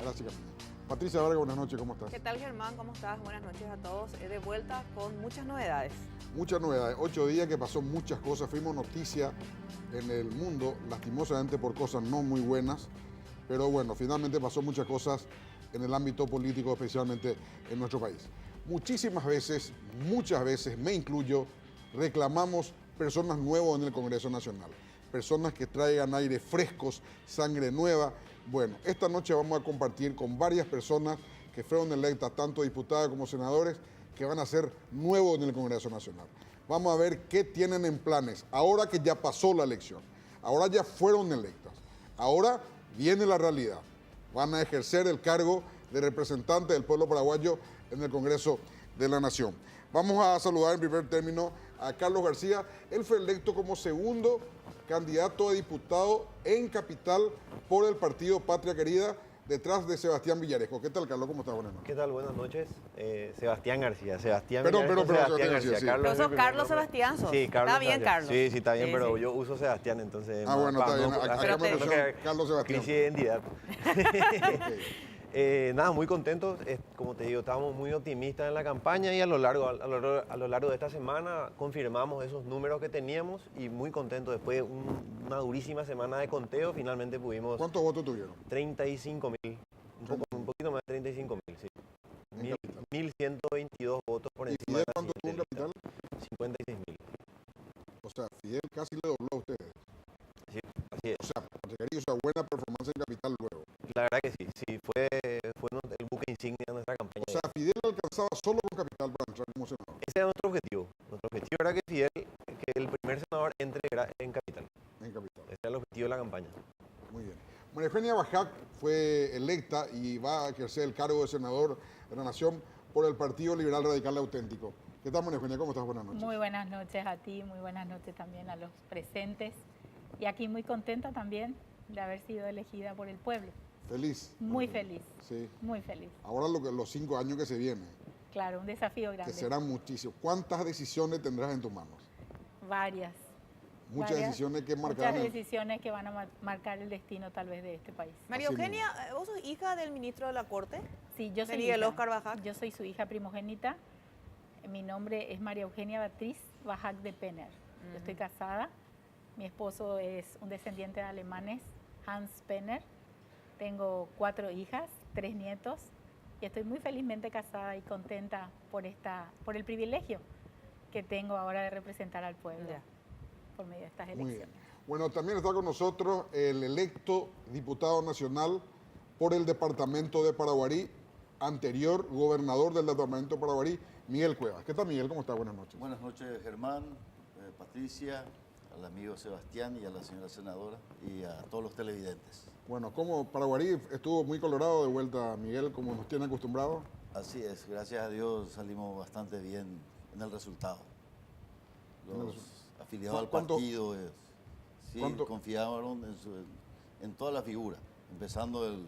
Gracias, Camila. Patricia Vargas, buenas noches, ¿cómo estás? ¿Qué tal, Germán? ¿Cómo estás? Buenas noches a todos. De vuelta con muchas novedades. Muchas novedades. 8 días que pasó muchas cosas. Fuimos noticia en el mundo, lastimosamente por cosas no muy buenas. Pero bueno, finalmente pasó muchas cosas en el ámbito político, especialmente en nuestro país. Muchísimas veces, muchas veces, me incluyo, reclamamos personas nuevas en el Congreso Nacional. Personas que traigan aire frescos, sangre nueva. Bueno, esta noche vamos a compartir con varias personas que fueron electas, tanto diputadas como senadores, que van a ser nuevos en el Congreso Nacional. Vamos a ver qué tienen en planes, ahora que ya pasó la elección, ahora ya fueron electas, ahora viene la realidad. Van a ejercer el cargo de representante del pueblo paraguayo en el Congreso de la Nación. Vamos a saludar en primer término a Carlos García. Él fue electo como segundo candidato a diputado en Capital por el partido Patria Querida, detrás de Sebastián Villarejo. ¿Qué tal, Carlos? ¿Cómo estás? Buenas noches. ¿Qué tal? Buenas noches. Sebastián García. Sebastián Perdón, Sebastián García, sí. Carlos, Pero sos Carlos Sebastián, sos. Sí, Carlos. Está bien, Sebastián. Carlos. Sí, está bien, Sí, pero sí. yo uso Sebastián, entonces... Bueno, está bien. Acá Pero me te- pusieron Carlos Sebastián. Crisis de identidad. Ok. Nada, muy contentos. Como te digo, estábamos muy optimistas en la campaña y a lo largo de esta semana confirmamos esos números que teníamos y muy contentos. Después de una durísima semana de conteo, finalmente pudimos... ¿Cuántos votos tuvieron? 35.000, un poquito más de 35.000, sí. En Capital. 1.122 votos por ¿Y encima Fidel de la cuánto tuvo en siguiente Capital? lista. 56.000. O sea, Fidel casi le dobló a ustedes. Sí, así es. O sea, buena performance en Capital luego. La verdad que sí, fue el buque insignia de nuestra campaña. O sea, Fidel alcanzaba solo con Capital para entrar como senador. Ese era nuestro objetivo. Nuestro objetivo era que Fidel, que el primer senador entre en Capital. En Capital. Ese era el objetivo de la campaña. Muy bien. María Eugenia Bajac fue electa y va a ejercer el cargo de senador de la Nación por el Partido Liberal Radical Auténtico. ¿Qué tal, María Eugenia? ¿Cómo estás? Buenas noches. Muy buenas noches a ti, muy buenas noches también a los presentes. Y aquí muy contenta también de haber sido elegida por el pueblo. Feliz. Muy feliz, Sí. muy feliz. Ahora los 5 años que se vienen, Claro, un desafío que grande. serán muchísimos. ¿Cuántas decisiones tendrás en tus manos? Varias. Muchas varias- decisiones que Muchas marcarán. decisiones que van a marcar el destino tal vez de este país. María Así Eugenia, ¿vos sos hija del ministro de la Corte? Sí, yo de soy Miguel hija. Óscar Bajac. Yo soy su hija primogénita. Mi nombre es María Eugenia Beatriz Bajac de Penner. Yo estoy casada. Mi esposo es un descendiente de alemanes, Hans Penner. Tengo 4 hijas, 3 nietos y estoy muy felizmente casada y contenta por el privilegio que tengo ahora de representar al pueblo Ya. por medio de estas Muy elecciones. bien. Bueno, también está con nosotros el electo diputado nacional por el departamento de Paraguarí, anterior gobernador del departamento de Paraguarí, Miguel Cuevas. ¿Qué tal, Miguel? ¿Cómo está? Buenas noches. Buenas noches, Germán, Patricia, al amigo Sebastián y a la señora senadora y a todos los televidentes. Bueno, como Paraguarí estuvo muy colorado de vuelta, Miguel, como nos tiene acostumbrado. Así es, gracias a Dios salimos bastante bien en el resultado. Los afiliados al ¿Cuánto- partido sí, cuánto- confiaron en toda la figura, empezando el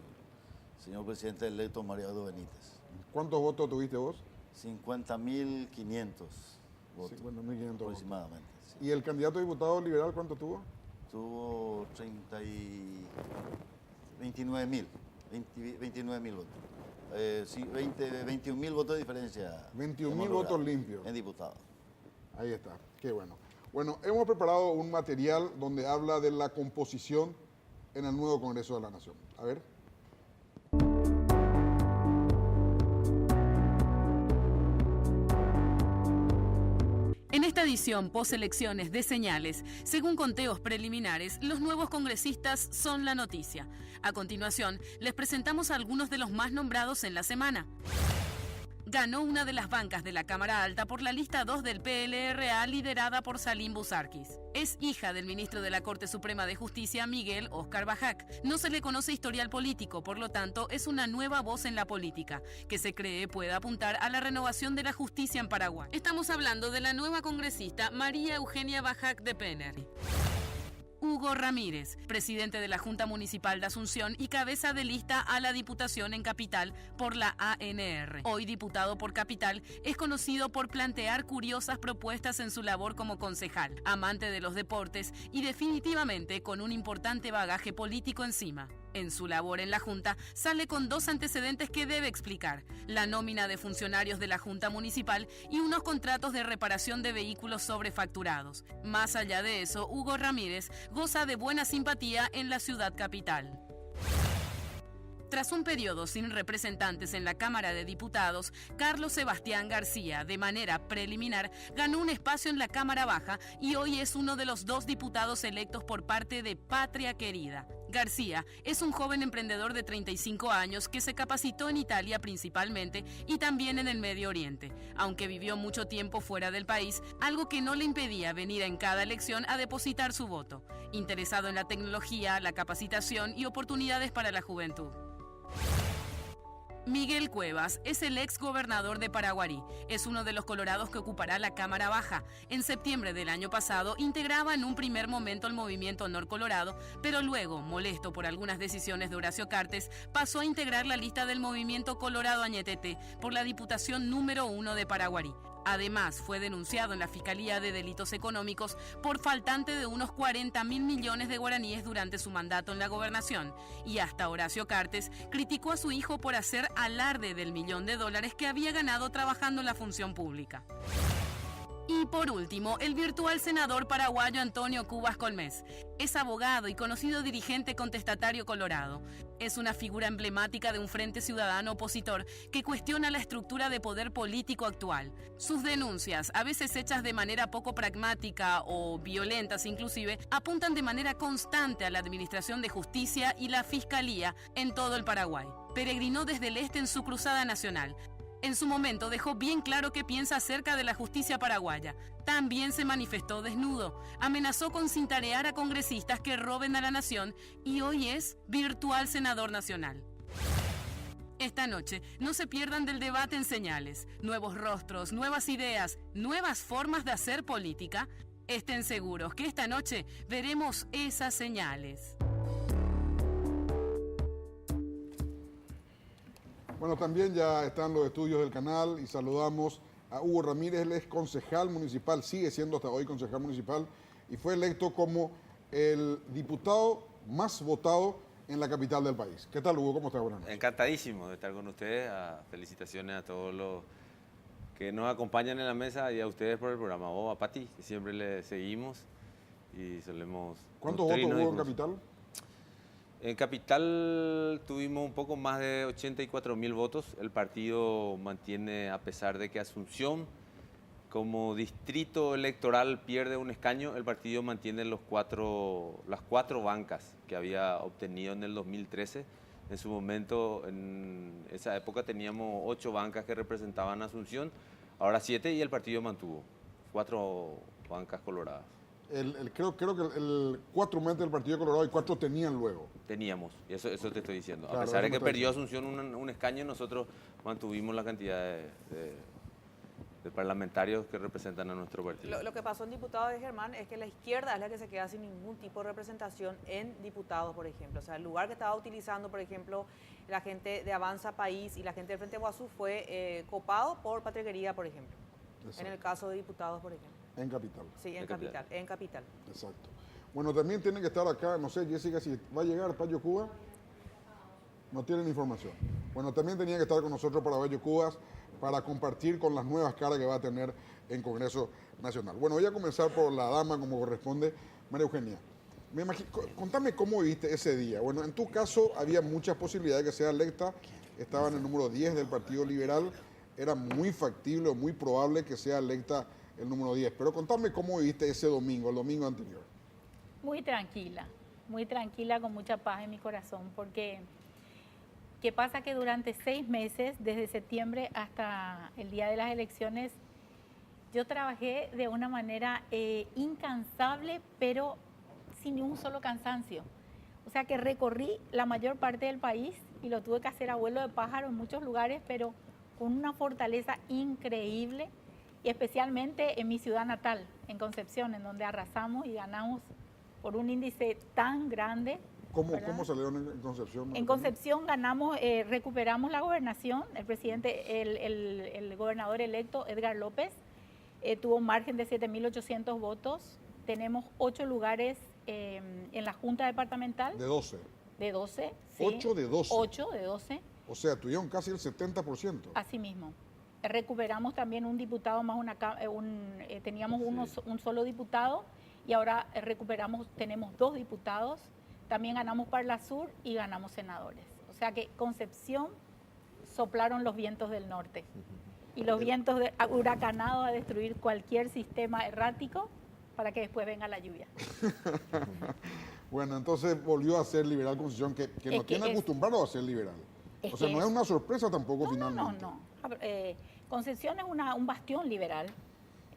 señor presidente electo Mariano Benítez. ¿Cuántos votos tuviste vos? 50.500 votos 50.500 votos. aproximadamente. Sí. ¿Y el candidato a diputado liberal cuánto tuvo? Tuvo 29.000 votos. 21.000 votos de diferencia. 21.000 hemos votos logrado limpios. En diputados. Ahí está, qué bueno. Bueno, hemos preparado un material donde habla de la composición en el nuevo Congreso de la Nación. A ver. En esta edición post-elecciones de Señales, según conteos preliminares, los nuevos congresistas son la noticia. A continuación, les presentamos a algunos de los más nombrados en la semana. Ganó una de las bancas de la Cámara Alta por la lista 2 del PLRA liderada por Salim Busarquis. Es hija del ministro de la Corte Suprema de Justicia, Miguel Óscar Bajac. No se le conoce historial político, por lo tanto, es una nueva voz en la política, que se cree puede apuntar a la renovación de la justicia en Paraguay. Estamos hablando de la nueva congresista María Eugenia Bajac de Penner. Hugo Ramírez, presidente de la Junta Municipal de Asunción y cabeza de lista a la Diputación en Capital por la ANR. Hoy diputado por Capital, es conocido por plantear curiosas propuestas en su labor como concejal, amante de los deportes y definitivamente con un importante bagaje político encima. En su labor en la Junta, sale con 2 antecedentes que debe explicar: la nómina de funcionarios de la Junta Municipal y unos contratos de reparación de vehículos sobrefacturados. Más allá de eso, Hugo Ramírez goza de buena simpatía en la ciudad capital. Tras un periodo sin representantes en la Cámara de Diputados, Carlos Sebastián García, de manera preliminar, ganó un espacio en la Cámara Baja y hoy es uno de los 2 diputados electos por parte de Patria Querida. García es un joven emprendedor de 35 años que se capacitó en Italia principalmente y también en el Medio Oriente, aunque vivió mucho tiempo fuera del país, algo que no le impedía venir en cada elección a depositar su voto, interesado en la tecnología, la capacitación y oportunidades para la juventud. Miguel Cuevas es el ex gobernador de Paraguarí. Es uno de los colorados que ocupará la Cámara Baja. En septiembre del año pasado integraba en un primer momento el movimiento Honor Colorado, pero luego, molesto por algunas decisiones de Horacio Cartes, pasó a integrar la lista del movimiento Colorado Añetete por la Diputación número 1 de Paraguarí. Además, fue denunciado en la Fiscalía de Delitos Económicos por faltante de unos 40.000 millones de guaraníes durante su mandato en la gobernación. Y hasta Horacio Cartes criticó a su hijo por hacer alarde del $1.000.000 que había ganado trabajando en la función pública. Y por último, el virtual senador paraguayo Antonio Cubas Colmés. Es abogado y conocido dirigente contestatario colorado. Es una figura emblemática de un frente ciudadano opositor que cuestiona la estructura de poder político actual. Sus denuncias, a veces hechas de manera poco pragmática o violentas inclusive, apuntan de manera constante a la Administración de Justicia y la Fiscalía en todo el Paraguay. Peregrinó desde el este en su cruzada nacional. En su momento dejó bien claro qué piensa acerca de la justicia paraguaya. También se manifestó desnudo, amenazó con cintarear a congresistas que roben a la nación y hoy es virtual senador nacional. Esta noche no se pierdan del debate en Señales. Nuevos rostros, nuevas ideas, nuevas formas de hacer política. Estén seguros que esta noche veremos esas señales. Bueno, también ya están los estudios del canal y saludamos a Hugo Ramírez, él es concejal municipal, sigue siendo hasta hoy concejal municipal y fue electo como el diputado más votado en la capital del país. ¿Qué tal, Hugo? ¿Cómo estás? Buenas noches. Encantadísimo de estar con ustedes. Felicitaciones a todos los que nos acompañan en la mesa y a ustedes por el programa. O a Pati, que siempre le seguimos y solemos... ¿Cuántos votos hubo en capital? En Capital tuvimos un poco más de 84.000 votos. El partido mantiene, a pesar de que Asunción como distrito electoral pierde un escaño, el partido mantiene las cuatro bancas que había obtenido en el 2013. En su momento, en esa época teníamos 8 bancas que representaban a Asunción, ahora 7 y el partido mantuvo 4 bancas coloradas. Creo que el 4 meses del Partido Colorado y 4 tenían luego. Teníamos, y eso te estoy diciendo. Claro, a pesar de que perdió Asunción un escaño, nosotros mantuvimos la cantidad de parlamentarios que representan a nuestro partido. Lo que pasó en diputados de Germán es que la izquierda es la que se queda sin ningún tipo de representación en diputados, por ejemplo. O sea, el lugar que estaba utilizando, por ejemplo, la gente de Avanza País y la gente del Frente Guazú fue copado por Patria Querida, por ejemplo. Exacto. En el caso de diputados, por ejemplo. En Capital. Sí, en Capital. Exacto. Bueno, también tienen que estar acá, no sé, Jessica, si va a llegar Payo Cuba. No tienen información. Bueno, también tenía que estar con nosotros para Payo Cubas, para compartir con las nuevas caras que va a tener en Congreso Nacional. Bueno, voy a comenzar por la dama, como corresponde, María Eugenia. Contame cómo viviste ese día. Bueno, en tu caso había muchas posibilidades de que sea electa. Estaba en el número 10 del Partido Liberal. Era muy factible o muy probable que sea electa el número 10. Pero contame cómo viviste ese domingo, el domingo anterior. Muy tranquila, con mucha paz en mi corazón, porque ¿qué pasa? Que durante 6 meses, desde septiembre hasta el día de las elecciones, yo trabajé de una manera incansable, pero sin ni un solo cansancio. O sea que recorrí la mayor parte del país y lo tuve que hacer a vuelo de pájaro en muchos lugares, pero con una fortaleza increíble, y especialmente en mi ciudad natal, en Concepción, en donde arrasamos y ganamos por un índice tan grande. ¿Cómo salieron en Concepción? En Concepción ganamos, recuperamos la gobernación. El presidente, el gobernador electo, Edgar López, tuvo un margen de 7.800 votos. Tenemos 8 lugares en la Junta Departamental. De 12. De 12, sí. 8 de 12. 8 de 12. O sea, tuvieron casi el 70%. Así mismo. Recuperamos también un diputado más teníamos un solo diputado y ahora tenemos 2 diputados. También ganamos Parla Sur y ganamos senadores. O sea que Concepción soplaron los vientos del norte y los vientos huracanados a destruir cualquier sistema errático para que después venga la lluvia. Bueno, entonces volvió a ser liberal Concepción, que nos tiene acostumbrado a ser liberal. O sea, no es una sorpresa tampoco finalmente. No. Concepción es un bastión liberal,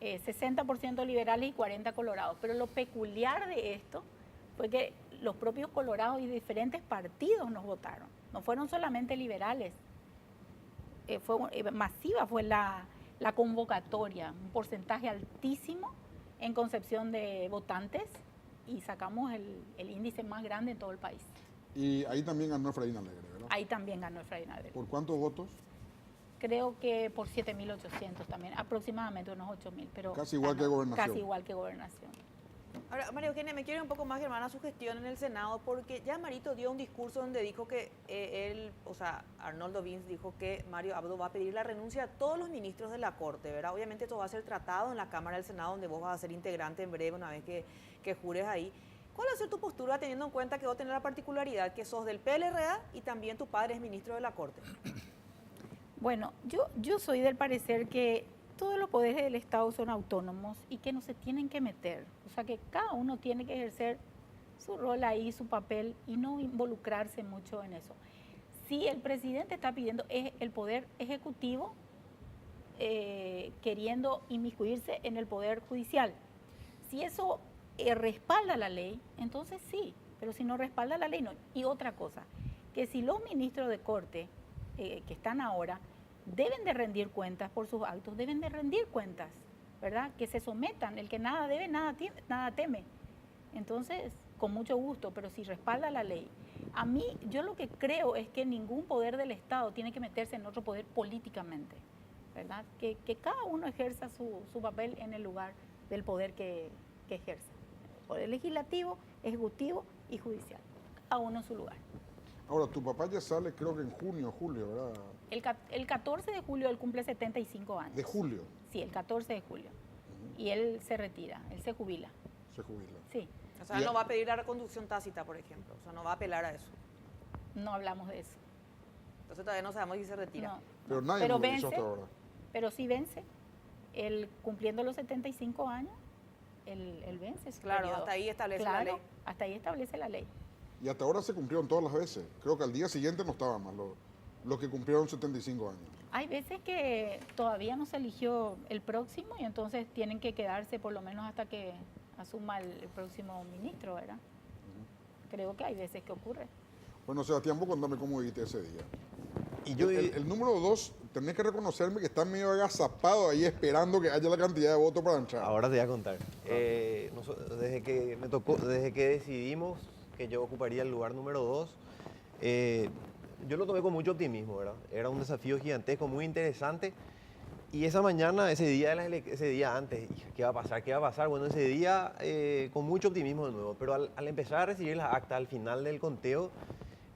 60% liberales y 40% colorados. Pero lo peculiar de esto fue que los propios colorados y diferentes partidos nos votaron. No fueron solamente liberales. Masiva fue la convocatoria, un porcentaje altísimo en Concepción de votantes y sacamos el índice más grande en todo el país. Y ahí también ganó Efraín Alegre, ¿verdad? Ahí también ganó Efraín Alegre. ¿Por cuántos votos? Creo que por 7.800 también, aproximadamente unos 8.000. Pero casi igual que Gobernación. Casi igual que Gobernación. Ahora, María Eugenia, me quiero ir un poco más, Germán, a su gestión en el Senado, porque ya Marito dio un discurso donde dijo que Arnoldo Vince dijo que Mario Abdo va a pedir la renuncia a todos los ministros de la Corte, ¿verdad? Obviamente esto va a ser tratado en la Cámara del Senado, donde vos vas a ser integrante en breve, una vez que jures ahí. ¿Cuál va a ser tu postura teniendo en cuenta que vos tenés la particularidad que sos del PLRA y también tu padre es ministro de la Corte? Bueno, yo soy del parecer que todos los poderes del Estado son autónomos y que no se tienen que meter. O sea, que cada uno tiene que ejercer su rol ahí, su papel y no involucrarse mucho en eso. Si el presidente está pidiendo el poder ejecutivo queriendo inmiscuirse en el poder judicial, si eso respalda la ley, entonces sí, pero si no respalda la ley, no. Y otra cosa, que si los ministros de Corte que están ahora deben de rendir cuentas por sus actos, deben de rendir cuentas, ¿verdad? Que se sometan, el que nada debe, nada teme. Entonces, con mucho gusto, pero si respalda la ley. A mí, yo lo que creo es que ningún poder del Estado tiene que meterse en otro poder políticamente, ¿verdad? Que cada uno ejerza su papel en el lugar del poder que ejerce. Poder legislativo, ejecutivo y judicial. Cada uno en su lugar. Ahora, tu papá ya sale creo que en junio, julio, ¿verdad? El 14 de julio él cumple 75 años. ¿De julio? Sí, el 14 de julio. Y él se retira, él se jubila. Se jubila. Sí. O sea, no va a pedir la reconducción tácita, por ejemplo. O sea, no va a apelar a eso. No hablamos de eso. Entonces todavía no sabemos si se retira. No, Pero nadie lo hizo hasta ahora. Pero sí vence. Él cumpliendo los 75 años, él vence. Claro, periodo. hasta ahí establece la ley. Hasta ahí establece la ley. Y hasta ahora se cumplieron todas las veces. Creo que al día siguiente no estaban más los que cumplieron 75 años. Hay veces que todavía no se eligió el próximo y entonces tienen que quedarse por lo menos hasta que asuma el próximo ministro, ¿verdad? Creo que hay veces que ocurre. Bueno, Sebastián, vos contame cómo viviste ese día. Y yo, El número 2, tenés que reconocerme que está medio agazapado ahí esperando que haya la cantidad de votos para entrar. ahora te voy a contar. Desde que decidimos que yo ocuparía el lugar número 2, yo lo tomé con mucho optimismo, ¿verdad? Era un desafío gigantesco, muy interesante. Y esa mañana, ese día antes, ¿qué va a pasar? ¿Qué va a pasar? Bueno, ese día con mucho optimismo de nuevo. Pero al empezar a recibir las actas al final del conteo,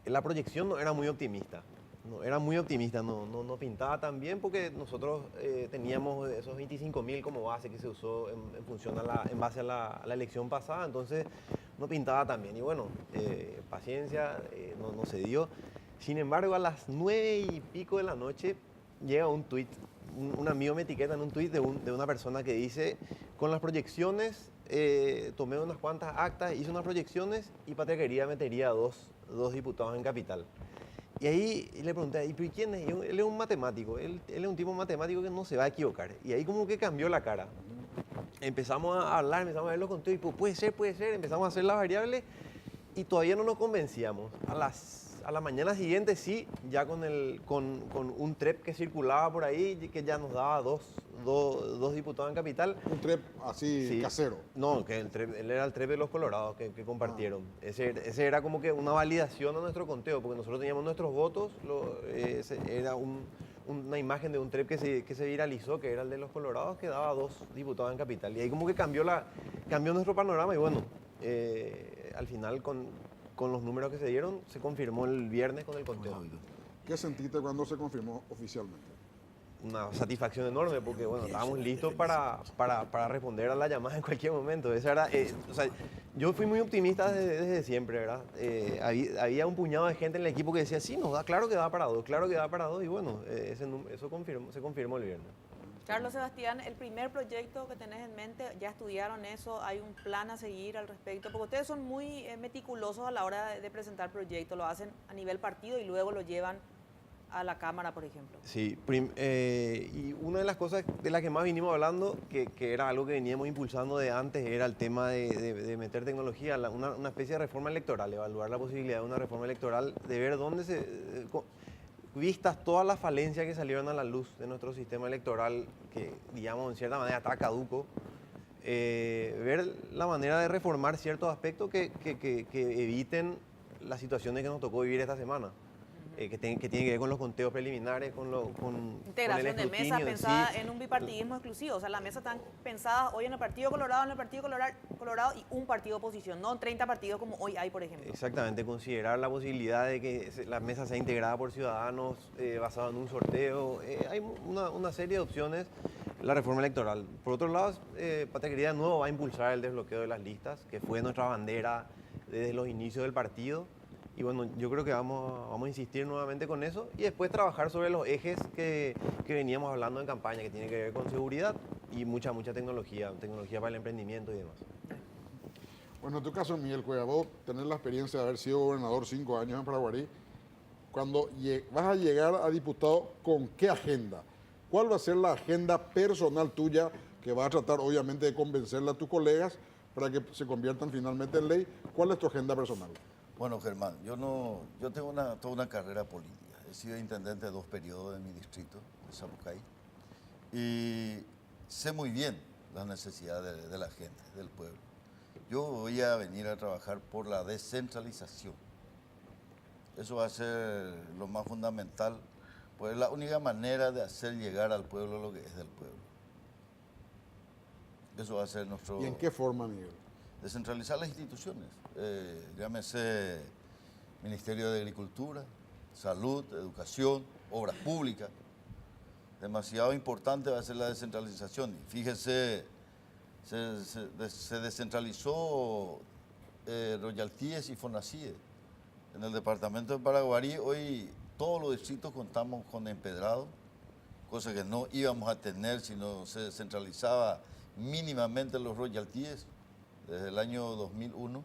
la proyección no era muy optimista. No pintaba tan bien porque nosotros teníamos esos 25.000 como base que se usó en base a la elección pasada, entonces no pintaba tan bien. Y bueno, paciencia, no se dio. Sin embargo, a las 9:00 de la noche llega un tuit, un amigo me etiqueta en un tuit de una persona que dice, con las proyecciones, tomé unas cuantas actas, hice unas proyecciones y Patria Querida metería dos diputados en capital. Y ahí le pregunté, ¿y quién es? Él es un matemático, él es un tipo matemático que no se va a equivocar. Y ahí como que cambió la cara. Empezamos a hablar, empezamos a ver los conteos y puede ser, empezamos a hacer las variables y todavía no nos convencíamos. A la mañana siguiente sí, ya con un TREP que circulaba por ahí, que ya nos daba dos diputados en capital. Un TREP así Sí. casero. No, que él era el TREP de los Colorados que compartieron. Ese era como que una validación a nuestro conteo, porque nosotros teníamos nuestros votos, era una imagen de un TREP que se viralizó, que era el de los Colorados, que daba 2 diputados en capital. Y ahí como que cambió nuestro panorama y bueno, al final con los números que se dieron, se confirmó el viernes con el conteo. ¿Qué sentiste cuando se confirmó oficialmente? Una satisfacción enorme porque, bueno, estábamos listos para responder a la llamada en cualquier momento. Esa era, o sea, yo fui muy optimista desde siempre, ¿verdad? Había un puñado de gente en el equipo que decía, sí, nos da, claro que da para dos, claro que da para dos, y bueno, eso se confirmó el viernes. Carlos Sebastián, el primer proyecto que tenés en mente, ¿ya estudiaron eso? ¿Hay un plan a seguir al respecto? Porque ustedes son muy meticulosos a la hora de presentar proyectos, lo hacen a nivel partido y luego lo llevan a la Cámara, por ejemplo. Sí, y una de las cosas de las que más vinimos hablando, que era algo que veníamos impulsando de antes, era el tema de meter tecnología, una especie de reforma electoral, evaluar la posibilidad de una reforma electoral, de ver dónde vistas todas las falencias que salieron a la luz de nuestro sistema electoral, que digamos en cierta manera está caduco, ver la manera de reformar ciertos aspectos que eviten las situaciones que nos tocó vivir esta semana. Que tiene que ver con los conteos preliminares, con integración con el de mesas escrutinio pensada sí. en un bipartidismo exclusivo. O sea, las mesas están pensadas hoy en el Partido Colorado, Colorado y un partido oposición, no en 30 partidos como hoy hay, por ejemplo. Exactamente, considerar la posibilidad de que la mesa sea integrada por ciudadanos, basado en un sorteo. Hay una serie de opciones. La reforma electoral. Por otro lado, Patria Querida de nuevo va a impulsar el desbloqueo de las listas, que fue nuestra bandera desde los inicios del partido. Y bueno, yo creo que vamos a insistir nuevamente con eso y después trabajar sobre los ejes que veníamos hablando en campaña, que tiene que ver con seguridad y mucha tecnología para el emprendimiento y demás. Bueno, en tu caso, Miguel Cueva, vos tenés la experiencia de haber sido gobernador 5 años en Paraguarí. Cuando vas a llegar a diputado, ¿con qué agenda? ¿Cuál va a ser la agenda personal tuya que vas a tratar, obviamente, de convencerle a tus colegas para que se conviertan finalmente en ley? ¿Cuál es tu agenda personal? Bueno, Germán, yo tengo toda una carrera política. He sido intendente de 2 periodos en mi distrito, de Zapucay, y sé muy bien las necesidades de la gente, del pueblo. Yo voy a venir a trabajar por la descentralización. Eso va a ser lo más fundamental, pues es la única manera de hacer llegar al pueblo lo que es del pueblo. Eso va a ser nuestro... ¿Y en qué forma, Miguel? Descentralizar las instituciones, llámese Ministerio de Agricultura, Salud, Educación, Obras Públicas. Demasiado importante va a ser la descentralización. Y fíjese, se descentralizó Royalties y Fonacide. En el departamento de Paraguarí hoy todos los distritos contamos con empedrado, cosa que no íbamos a tener si no se descentralizaba mínimamente los royalties desde el año 2001,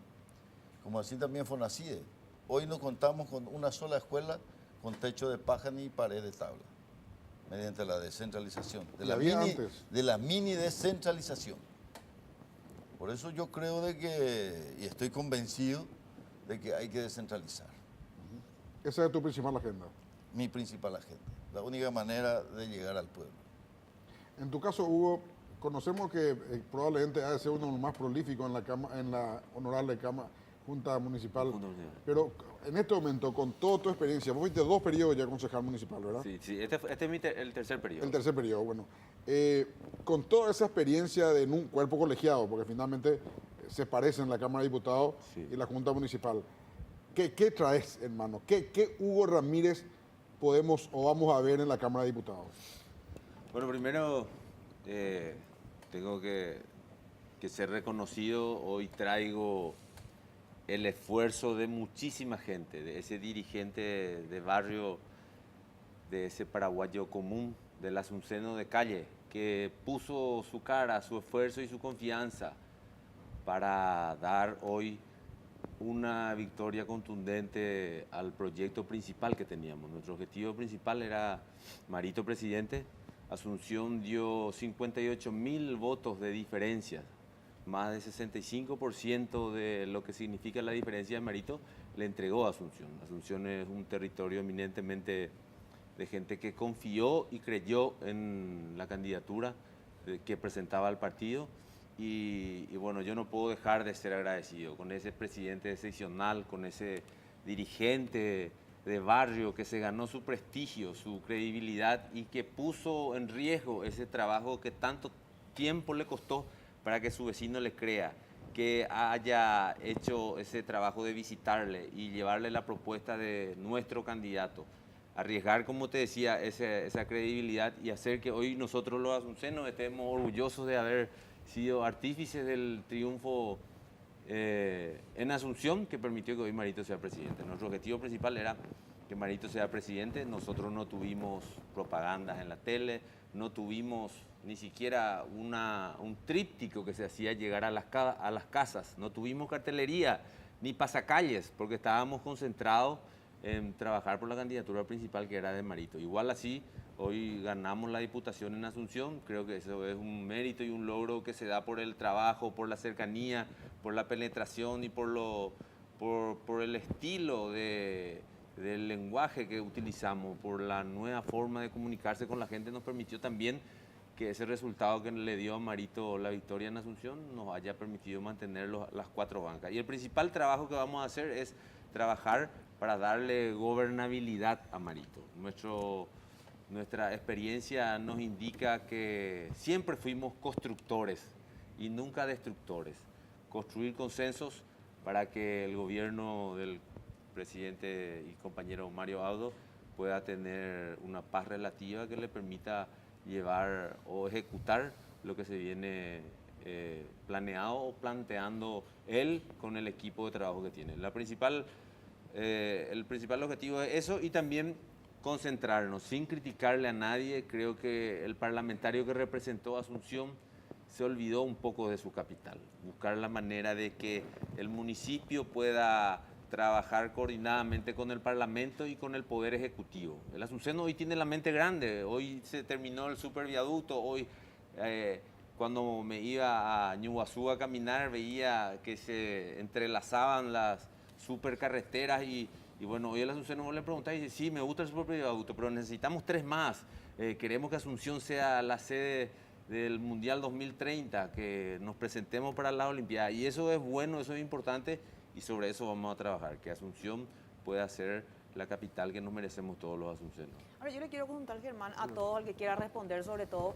como así también Fonacide. Hoy no contamos con una sola escuela con techo de paja ni pared de tabla, mediante la descentralización, de la mini descentralización. Por eso yo creo y estoy convencido de que hay que descentralizar. Esa es tu principal agenda. Mi principal agenda, la única manera de llegar al pueblo. En tu caso, Hugo, conocemos que probablemente ha de ser uno de los más prolíficos en la honorable Junta Municipal, pero en este momento, con toda tu experiencia, vos fuiste 2 periodos ya concejal municipal, ¿verdad? Sí, este es el tercer periodo. El tercer periodo, bueno. Con toda esa experiencia en un cuerpo colegiado, porque finalmente se parecen la Cámara de Diputados y la Junta Municipal, ¿qué traes, hermano? ¿Qué Hugo Ramírez podemos o vamos a ver en la Cámara de Diputados? Bueno, primero tengo que ser reconocido. Hoy traigo el esfuerzo de muchísima gente, de ese dirigente de barrio, de ese paraguayo común, del asunceno de calle, que puso su cara, su esfuerzo y su confianza para dar hoy una victoria contundente al proyecto principal que teníamos. Nuestro objetivo principal era Marito presidente. Asunción dio 58.000 votos de diferencia, más de 65% de lo que significa la diferencia de Marito le entregó a Asunción. Asunción es un territorio eminentemente de gente que confió y creyó en la candidatura que presentaba el partido. Y bueno, yo no puedo dejar de ser agradecido con ese presidente excepcional, con ese dirigente de barrio que se ganó su prestigio, su credibilidad y que puso en riesgo ese trabajo que tanto tiempo le costó para que su vecino le crea. que haya hecho ese trabajo de visitarle y llevarle la propuesta de nuestro candidato. Arriesgar, como te decía, esa credibilidad y hacer que hoy nosotros los asuncenos estemos orgullosos de haber sido artífices del triunfo en Asunción, que permitió que hoy Marito sea presidente. Nuestro objetivo principal era que Marito sea presidente. Nosotros no tuvimos propagandas en la tele, no tuvimos ni siquiera un tríptico que se hacía llegar a las casas, no tuvimos cartelería ni pasacalles, porque estábamos concentrados en trabajar por la candidatura principal, que era de Marito. Igual así, hoy ganamos la diputación en Asunción. Creo que eso es un mérito y un logro que se da por el trabajo, por la cercanía, por la penetración y por el estilo del lenguaje que utilizamos, por la nueva forma de comunicarse con la gente. Nos permitió también que ese resultado que le dio a Marito la victoria en Asunción nos haya permitido mantener las 4 bancas. Y el principal trabajo que vamos a hacer es trabajar para darle gobernabilidad a Marito. Nuestra experiencia nos indica que siempre fuimos constructores y nunca destructores. Construir consensos para que el gobierno del presidente y compañero Mario Audo pueda tener una paz relativa que le permita llevar o ejecutar lo que se viene planeado o planteando él con el equipo de trabajo que tiene. El principal objetivo es eso, y también concentrarnos sin criticarle a nadie. Creo que el parlamentario que representó a Asunción se olvidó un poco de su capital. Buscar la manera de que el municipio pueda trabajar coordinadamente con el Parlamento y con el Poder Ejecutivo. El asunceno hoy tiene la mente grande. Hoy se terminó el superviaducto. Hoy, cuando me iba a Ñuguazú a caminar, veía que se entrelazaban las supercarreteras y bueno, hoy el Asunción le preguntaba y dice, sí, me gusta el superviaducto, pero necesitamos 3 más. Queremos que Asunción sea la sede del Mundial 2030, que nos presentemos para las Olimpiadas. Y eso es bueno, eso es importante, y sobre eso vamos a trabajar, que Asunción pueda ser la capital que nos merecemos todos los asuncenos. Ahora yo le quiero preguntar, Germán, a todo el que quiera responder, sobre todo,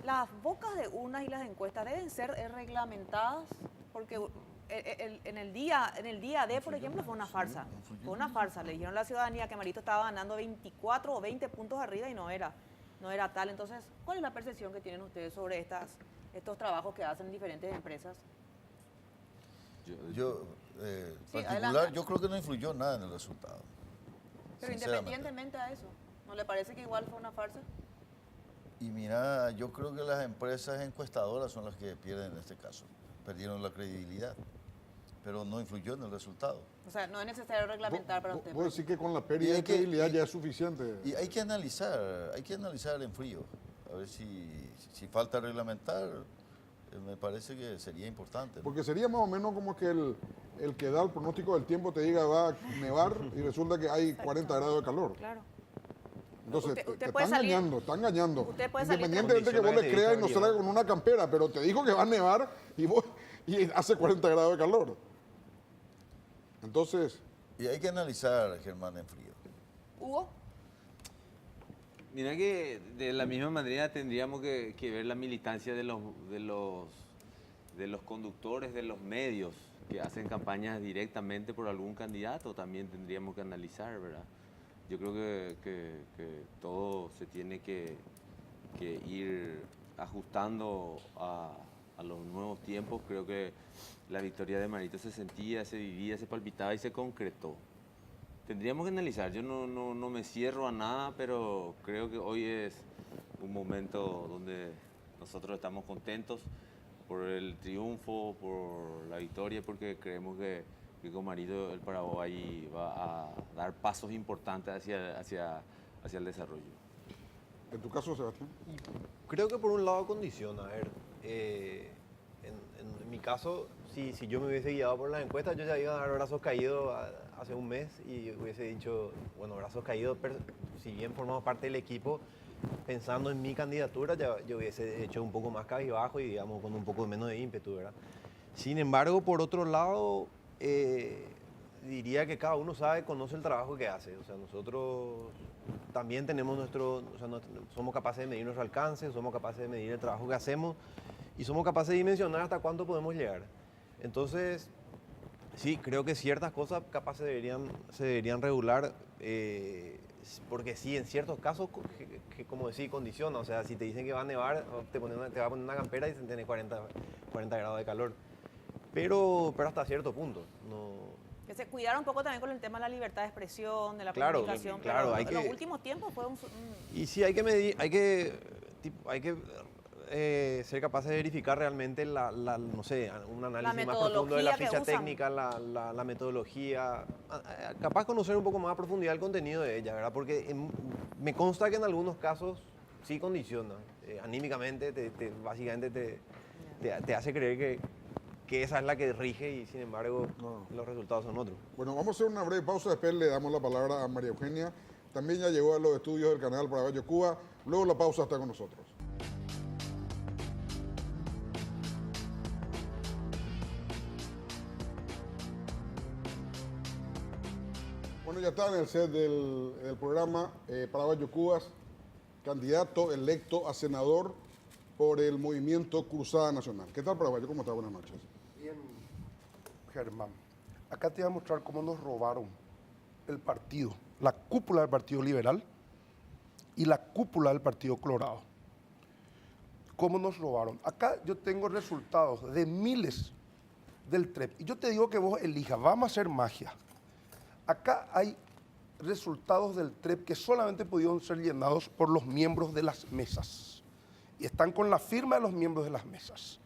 ¿las bocas de urnas y las encuestas deben ser reglamentadas? Porque en el día D, por ejemplo, fue una farsa. Fue una farsa. Le dijeron a la ciudadanía que Marito estaba ganando 24 o 20 puntos arriba y no era tal. Entonces, ¿cuál es la percepción que tienen ustedes sobre estos trabajos que hacen diferentes empresas? Particular, yo creo que no influyó nada en el resultado. Pero independientemente a eso, ¿no le parece que igual fue una farsa? Y mira, yo creo que las empresas encuestadoras son las que pierden en este caso. Perdieron la credibilidad, pero no influyó en el resultado. O sea, no es necesario reglamentar para usted. Puedo decir que con la pérdida de credibilidad ya es suficiente. Y hay que analizar en frío. A ver si falta reglamentar, me parece que sería importante, ¿no? Porque sería más o menos como que el que da el pronóstico del tiempo te diga va a nevar y resulta que hay 40 grados de calor. Claro. Entonces, Usted te puede está salir- engañando, está engañando. Usted puede salir- Independientemente que vos le creas y no salga con una campera, pero te dijo que va a nevar y hace 40 grados de calor. Entonces, Y hay que analizar, Germán, en frío. ¿Hugo? Mira que de la misma manera tendríamos que ver la militancia de los conductores, de los medios que hacen campañas directamente por algún candidato. También tendríamos que analizar, ¿verdad? Yo creo que todo se tiene que ir ajustando a los nuevos tiempos. Creo que la victoria de Marito se sentía, se vivía, se palpitaba y se concretó. Tendríamos que analizar. Yo no me cierro a nada, pero creo que hoy es un momento donde nosotros estamos contentos por el triunfo, por la victoria, porque creemos que con Marito el Paraguay va a dar pasos importantes hacia el desarrollo. en tu caso, Sebastián. Creo que por un lado condiciona. A ver, en mi caso, si yo me hubiese guiado por las encuestas, yo ya iba a dar brazos caídos hace un mes y hubiese dicho, bueno, brazos caídos, si bien formamos parte del equipo, pensando en mi candidatura, yo hubiese hecho un poco más cabizbajo y, digamos, con un poco menos de ímpetu, ¿verdad? Sin embargo, por otro lado, diría que cada uno conoce el trabajo que hace. O sea, nosotros también tenemos somos capaces de medir nuestro alcance, somos capaces de medir el trabajo que hacemos y somos capaces de dimensionar hasta cuánto podemos llegar. Entonces, sí, creo que ciertas cosas capaz se deberían regular, porque sí, en ciertos casos, que como decís, condiciona. O sea, si te dicen que va a nevar, te va a poner una campera y dicen que tiene 40 grados de calor. Pero hasta cierto punto. Que se cuidara un poco también con el tema de la libertad de expresión, de la Claro, comunicación. claro, pero hay en que- los últimos tiempos fue un... Y sí, hay que medir, hay que ser capaces de verificar realmente no sé, un análisis más profundo de la metodología que ficha usan. técnica, la metodología, capaz conocer un poco más a profundidad el contenido de ella, ¿verdad? Porque me consta que en algunos casos sí condiciona, anímicamente, básicamente te hace creer que esa es la que rige y sin embargo los resultados son otros. Bueno, vamos a hacer una breve pausa, después le damos la palabra a María Eugenia. También ya llegó a los estudios del canal Paraguayo Cuba. Luego la pausa está con nosotros. Bueno, ya está en el set del programa Paraguayo Cubas, candidato electo a senador por el movimiento Cruzada Nacional. ¿Qué tal, Paraguayo? ¿Cómo está? Buenas noches. Bien, Germán. Acá te voy a mostrar cómo nos robaron el partido, la cúpula del Partido Liberal y la cúpula del Partido Colorado. ¿Cómo nos robaron? Acá yo tengo resultados de miles del TREP. Y yo te digo que vos elijas, vamos a hacer magia. Acá hay resultados del TREP que solamente pudieron ser llenados por los miembros de las mesas. Y están con la firma de los miembros de las mesas.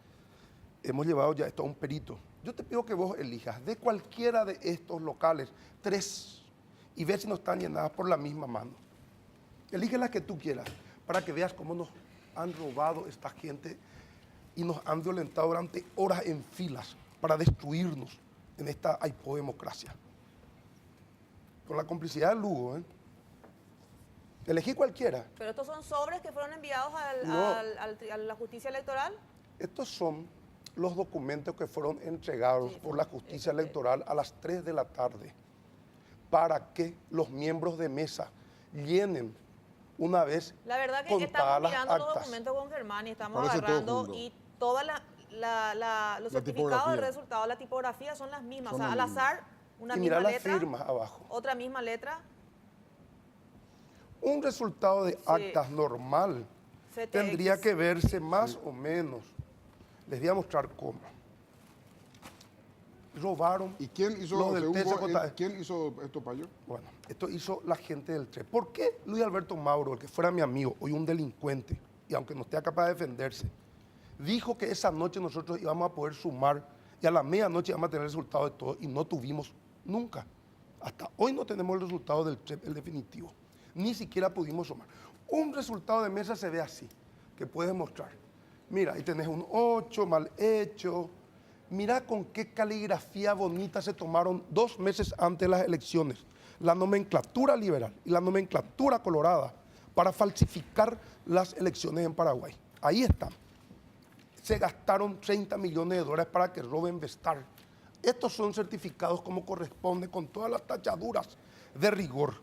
Hemos llevado ya esto a un perito. Yo te pido que vos elijas de cualquiera de estos locales 3 y ve si no están llenadas por la misma mano. Elige las que tú quieras para que veas cómo nos han robado esta gente y nos han violentado durante horas en filas para destruirnos en esta hipodemocracia. Con la complicidad de Lugo, ¿eh? Elegí cualquiera. Pero estos son sobres que fueron enviados No. a la justicia electoral. Estos son los documentos que fueron entregados por la justicia electoral a las 3 de la tarde para que los miembros de mesa llenen una vez La verdad que contadas estamos las mirando los actas. documentos con Germán y estamos Parece todo agarrando junto. y todos los certificados tipografía. del resultado, la tipografía son las mismas. Son o sea, las al azar, una Y misma mira las letra, firmas abajo. otra misma letra. Un resultado de actas normal CTX. tendría que verse más o menos. Les voy a mostrar cómo. Robaron. ¿Y quién hizo, los del según vos, TSJ? quién hizo esto, Payo? Bueno, esto hizo la gente del TREP. ¿Por qué Luis Alberto Mauro, el que fuera mi amigo, hoy un delincuente, y aunque no esté capaz de defenderse, dijo que esa noche nosotros íbamos a poder sumar y a la medianoche íbamos a tener el resultado de todo y no tuvimos nunca? Hasta hoy no tenemos el resultado del TREP, el definitivo. Ni siquiera pudimos sumar. Un resultado de mesa se ve así, que puedes mostrar. Mira, ahí tenés un 8 mal hecho. Mira con qué caligrafía bonita se tomaron 2 meses antes de las elecciones la nomenclatura liberal y la nomenclatura colorada para falsificar las elecciones en Paraguay. Ahí están. Se gastaron 30 millones de dólares para que roben Vestar. Estos son certificados como corresponde con todas las tachaduras de rigor.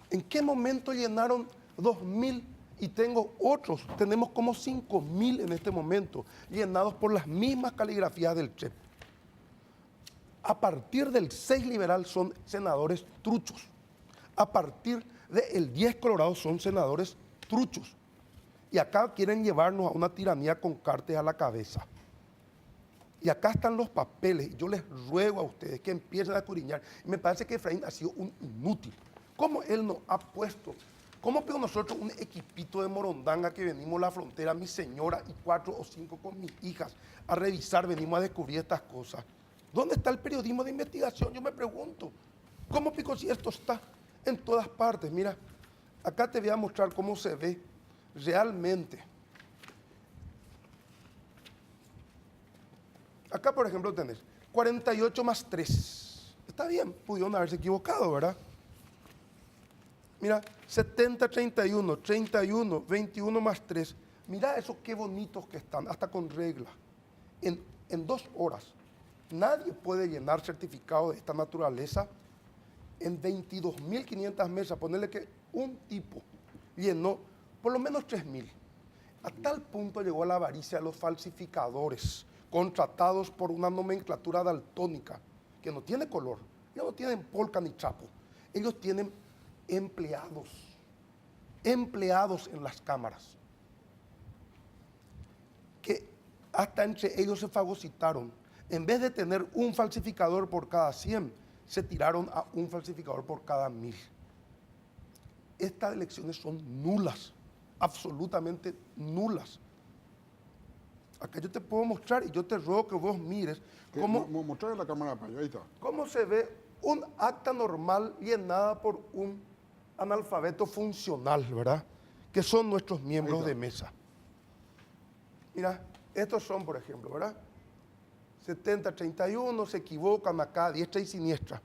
¿En qué momento llenaron 2.000? Y tengo otros, tenemos como 5.000 en este momento, llenados por las mismas caligrafías del TREP. A partir del 6 liberal son senadores truchos. A partir del 10 colorado son senadores truchos. Y acá quieren llevarnos a una tiranía con cartes a la cabeza. Y acá están los papeles. Yo les ruego a ustedes que empiecen a curiñar. Y me parece que Efraín ha sido un inútil. ¿Cómo él nos ha puesto? ¿Cómo pido nosotros un equipito de morondanga que venimos a la frontera, mi señora y 4 o 5 con mis hijas, a revisar, venimos a descubrir estas cosas? ¿Dónde está el periodismo de investigación? Yo me pregunto. ¿Cómo pico si esto está en todas partes? Mira, acá te voy a mostrar cómo se ve realmente. Acá, por ejemplo, tenés 48 más 3. Está bien, pudieron haberse equivocado, ¿verdad? Mira, 70, 31, 31, 21 más 3. Mira eso, qué bonitos que están, hasta con regla. En 2 horas, nadie puede llenar certificado de esta naturaleza. En 22.500 mesas, ponerle que un tipo llenó por lo menos 3.000. A tal punto llegó la avaricia de los falsificadores, contratados por una nomenclatura daltónica que no tiene color. Ellos no tienen polka ni chapo. Ellos tienen empleados en las cámaras, que hasta entre ellos se fagocitaron. En vez de tener un falsificador por cada 100, se tiraron a un falsificador por cada 1000. Estas elecciones son nulas, absolutamente nulas. Acá yo te puedo mostrar y yo te ruego que vos mires cómo, Mostrar en la cámara para allá, ahí está. cómo se ve un acta normal llenada por un analfabeto funcional, ¿verdad? Que son nuestros miembros de mesa. Mira, estos son, por ejemplo, ¿verdad? 70-31, se equivocan acá, diestra y siniestra.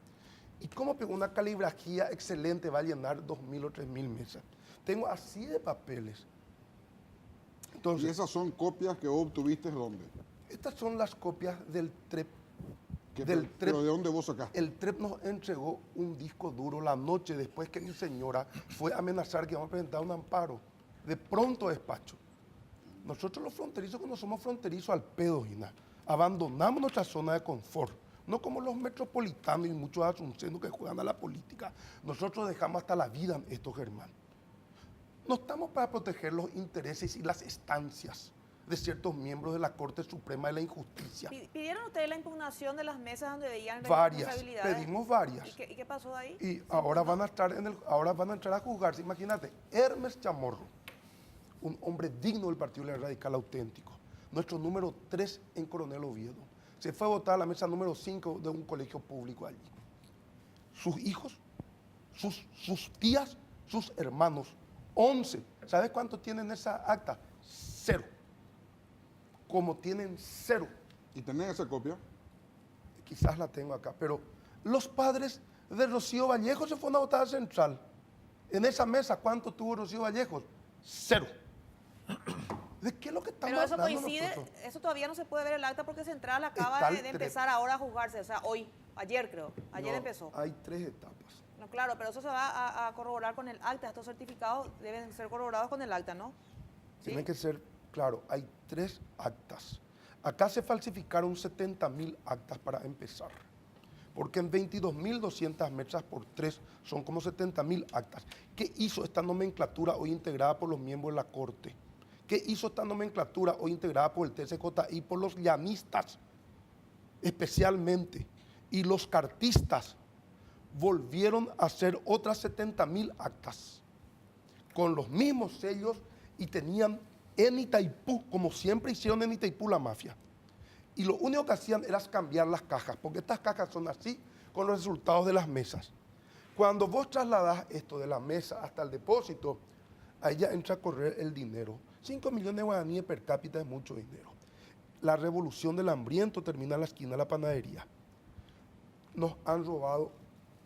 ¿Y cómo una caligrafía excelente va a llenar 2.000 o 3.000 mesas? Tengo así de papeles. ¿Y Entonces, esas son copias que vos obtuviste dónde? estas son las copias del TREP. ¿Pero de dónde vos sacaste? El TREP nos entregó un disco duro la noche después que mi señora fue a amenazar que íbamos a presentar un amparo. De pronto despacho. Nosotros los fronterizos, cuando somos fronterizos al pedo, Gina, abandonamos nuestra zona de confort. No como los metropolitanos y muchos asuncenos que juegan a la política. Nosotros dejamos hasta la vida en esto, Germán. No estamos para proteger los intereses y las estancias de ciertos miembros de la Corte Suprema de la Injusticia. ¿Pidieron ustedes la impugnación de las mesas donde veían Varias, responsabilidades? pedimos varias. ¿Y qué pasó ahí? Y ahora van a entrar a juzgarse. Imagínate, Hermes Chamorro, un hombre digno del Partido Radical auténtico, nuestro número 3 en Coronel Oviedo. Se fue a votar a la mesa número 5 de un colegio público allí. Sus hijos, sus tías, sus hermanos, 11. ¿Sabes cuánto tienen esa acta? 0. Como tienen 0. ¿Y tenés esa copia? Quizás la tengo acá, pero los padres de Rocío Vallejo se fueron a votar a Central. En esa mesa, ¿cuánto tuvo Rocío Vallejo? 0. ¿De qué es lo que estamos Pero eso hablando coincide, nosotros? eso todavía no se puede ver el acta porque Central acaba Está el de TREP. empezar ahora a juzgarse, o sea, hoy, ayer creo, ayer No, empezó. Hay 3 etapas. No, claro, pero eso se va a corroborar con el acta, estos certificados deben ser corroborados con el acta, ¿no? ¿Sí? Tienen que ser, claro, hay 3 actas. Acá se falsificaron 70.000 actas para empezar. Porque en 22.200 mesas por 3 son como 70.000 actas. ¿Qué hizo esta nomenclatura hoy integrada por los miembros de la Corte? ¿Qué hizo esta nomenclatura hoy integrada por el TCJI, por los llanistas especialmente? Y los cartistas volvieron a hacer otras 70.000 actas con los mismos sellos y tenían en Itaipú, como siempre hicieron en Itaipú la mafia. Y lo único que hacían era cambiar las cajas, porque estas cajas son así con los resultados de las mesas. Cuando vos trasladás esto de la mesa hasta el depósito, ahí ya entra a correr el dinero. 5 millones de guaraníes per cápita es mucho dinero. La revolución del hambriento termina en la esquina de la panadería. Nos han robado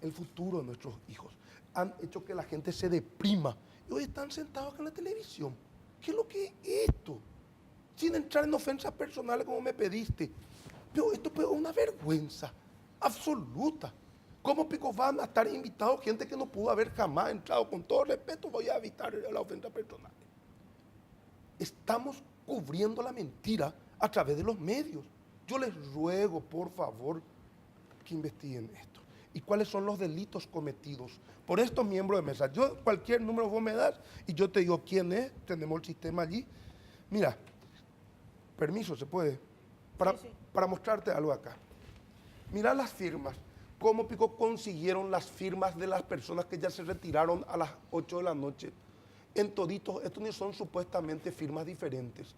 el futuro de nuestros hijos. Han hecho que la gente se deprima. Y hoy están sentados acá en la televisión. ¿Qué es lo que es esto? Sin entrar en ofensas personales como me pediste. Pero esto es una vergüenza absoluta. ¿Cómo pico van a estar invitados gente que no pudo haber jamás entrado? Con todo respeto voy a evitar la ofensa personal. Estamos cubriendo la mentira a través de los medios. Yo les ruego, por favor, que investiguen esto. ¿Y cuáles son los delitos cometidos por estos miembros de mesa? Yo, cualquier número vos me das y yo te digo quién es, tenemos el sistema allí. Mira, permiso, ¿se puede? Para mostrarte algo acá. Mira las firmas. ¿Cómo pico consiguieron las firmas de las personas que ya se retiraron a las 8 de la noche? En toditos, estos son supuestamente firmas diferentes.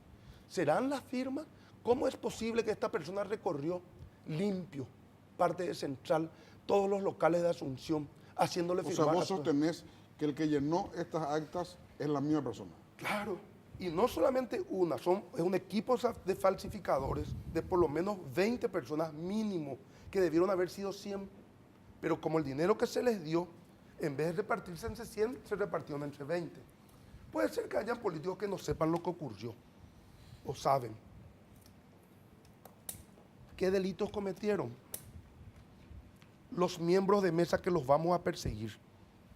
¿Serán las firmas? ¿Cómo es posible que esta persona recorrió limpio parte de Central, todos los locales de Asunción, haciéndole firmar? O sea, vos a todos? sostenés que el que llenó estas actas es la misma persona. Claro, y no solamente una, es un equipo de falsificadores de por lo menos 20 personas mínimo, que debieron haber sido 100, pero como el dinero que se les dio, en vez de repartirse entre 100, se repartieron entre 20. Puede ser que hayan políticos que no sepan lo que ocurrió, o saben. ¿Qué delitos cometieron? Los miembros de mesa que los vamos a perseguir,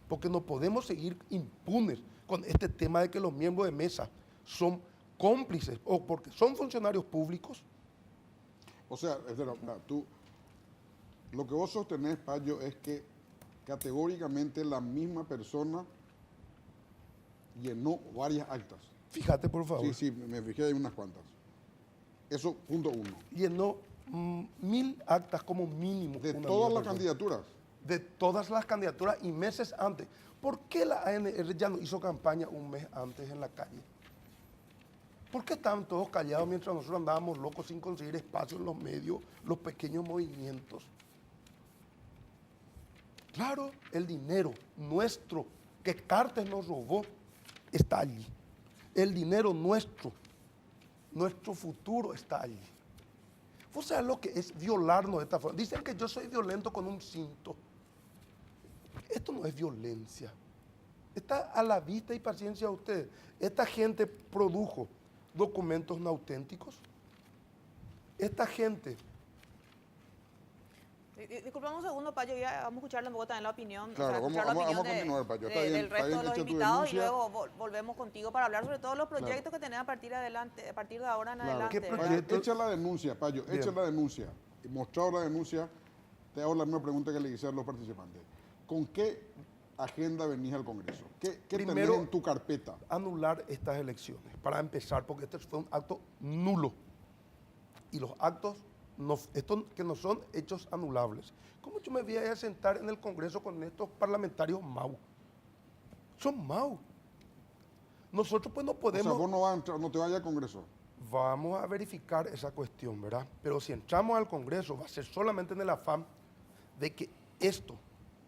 porque no podemos seguir impunes con este tema de que los miembros de mesa son cómplices o porque son funcionarios públicos O sea, espera, lo que vos sostenés, Payo, es que categóricamente la misma persona llenó varias actas. Fíjate, por favor. Sí, sí, me fijé, hay unas cuantas. Eso, punto uno. Llenó 1000 actas como mínimo. De una todas misma las persona. candidaturas. De todas las candidaturas y meses antes. ¿Por qué la ANR ya no hizo campaña un mes antes en la calle? ¿Por qué estaban todos callados mientras nosotros andábamos locos sin conseguir espacio en los medios, los pequeños movimientos? Claro, el dinero nuestro que Cartes nos robó está allí. El dinero nuestro futuro está allí. ¿Vos sabés lo que es violarnos de esta forma? Dicen que yo soy violento con un cinto. Esto no es violencia. Está a la vista y paciencia de ustedes. Esta gente produjo documentos no auténticos. Esta gente... Disculpame un segundo, Payo, ya vamos a escucharle un poco también la opinión. Claro, escuchar vamos a opinión continuar, Payo. Está bien, del está resto bien de los hecha tu invitados y denuncia. luego volvemos contigo para hablar sobre todos los proyectos que tenés a partir de ahora en Claro. adelante. ¿Qué ¿verdad? proyecto? Echa la denuncia, Payo, Bien. echa la denuncia. Y mostrado la denuncia, te hago la misma pregunta que le hice a los participantes. ¿Con qué agenda venís al Congreso? ¿Qué tenés Primero, en tu carpeta? anular estas elecciones, para empezar, porque este fue un acto nulo. Y los actos, estos que no son hechos anulables. ¿Cómo yo me voy a sentar en el Congreso con estos parlamentarios mau? Son mau. Nosotros pues no O podemos... sea, vos no, vas a entrar, no te vayas al Congreso. Vamos a verificar esa cuestión, ¿verdad? Pero si entramos al Congreso va a ser solamente en el afán de que esto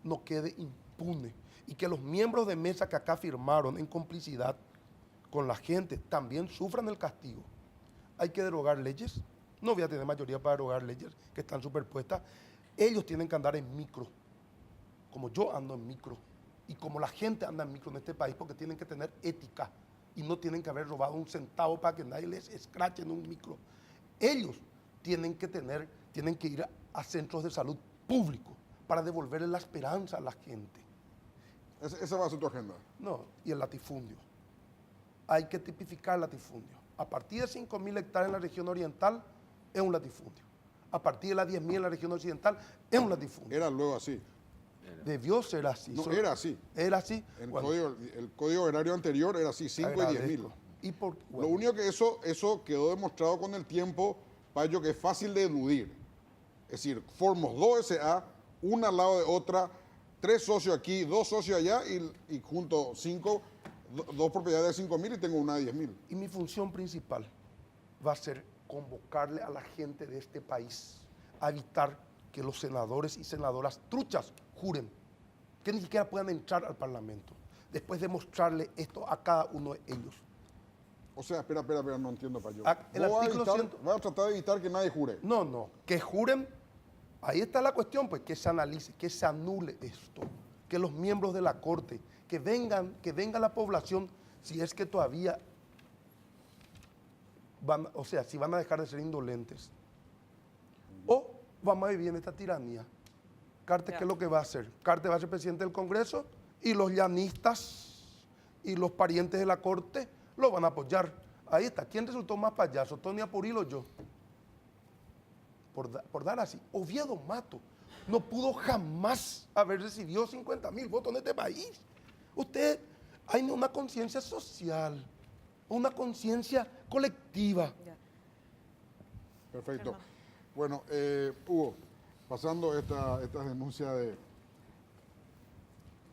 no quede impune y que los miembros de mesa que acá firmaron en complicidad con la gente también sufran el castigo. Hay que derogar leyes. No voy a tener mayoría para derogar leyes que están superpuestas. Ellos tienen que andar en micro, como yo ando en micro y como la gente anda en micro en este país, porque tienen que tener ética y no tienen que haber robado un centavo para que nadie les escrache en un micro. Ellos tienen que ir a centros de salud públicos para devolverle la esperanza a la gente. Esa va a ser tu agenda. No, y el latifundio. Hay que tipificar el latifundio. A partir de 5.000 hectáreas en la región oriental es un latifundio. A partir de las 10.000 en la región occidental es un latifundio. Era luego así. Debió ser así. No, era así. Era así. El, Bueno, el código horario anterior era así, 5 y 10.000. agradezco. Y por, Lo bueno, único que eso quedó demostrado con el tiempo, Payo, que es fácil de eludir. Es decir, formos 2 SA, una al lado de otra, 3 socios aquí, 2 socios allá y junto 5, 2 propiedades de 5.000 y tengo una de 10.000. y mi función principal va a ser convocarle a la gente de este país a evitar que los senadores y senadoras truchas juren, que ni siquiera puedan entrar al Parlamento, después de mostrarle esto a cada uno de ellos. O sea, espera, no entiendo, Payo. El artículo 100. Vas a tratar de evitar que nadie jure. No, que juren, ahí está la cuestión, pues que se analice, que se anule esto, que los miembros de la Corte, que venga la población, si es que todavía si van a dejar de ser indolentes, o vamos a vivir en esta tiranía. Cartes, ¿qué es lo que va a hacer? Cartes va a ser presidente del Congreso y los llanistas y los parientes de la Corte lo van a apoyar. Ahí está. ¿Quién resultó más payaso, Tony Apurilo o yo? Por dar así. Oviedo Mato no pudo jamás haber recibido 50.000 votos en este país. Usted, hay una conciencia social, una conciencia colectiva. Ya. Perfecto. Bueno, Hugo, pasando estas denuncias de...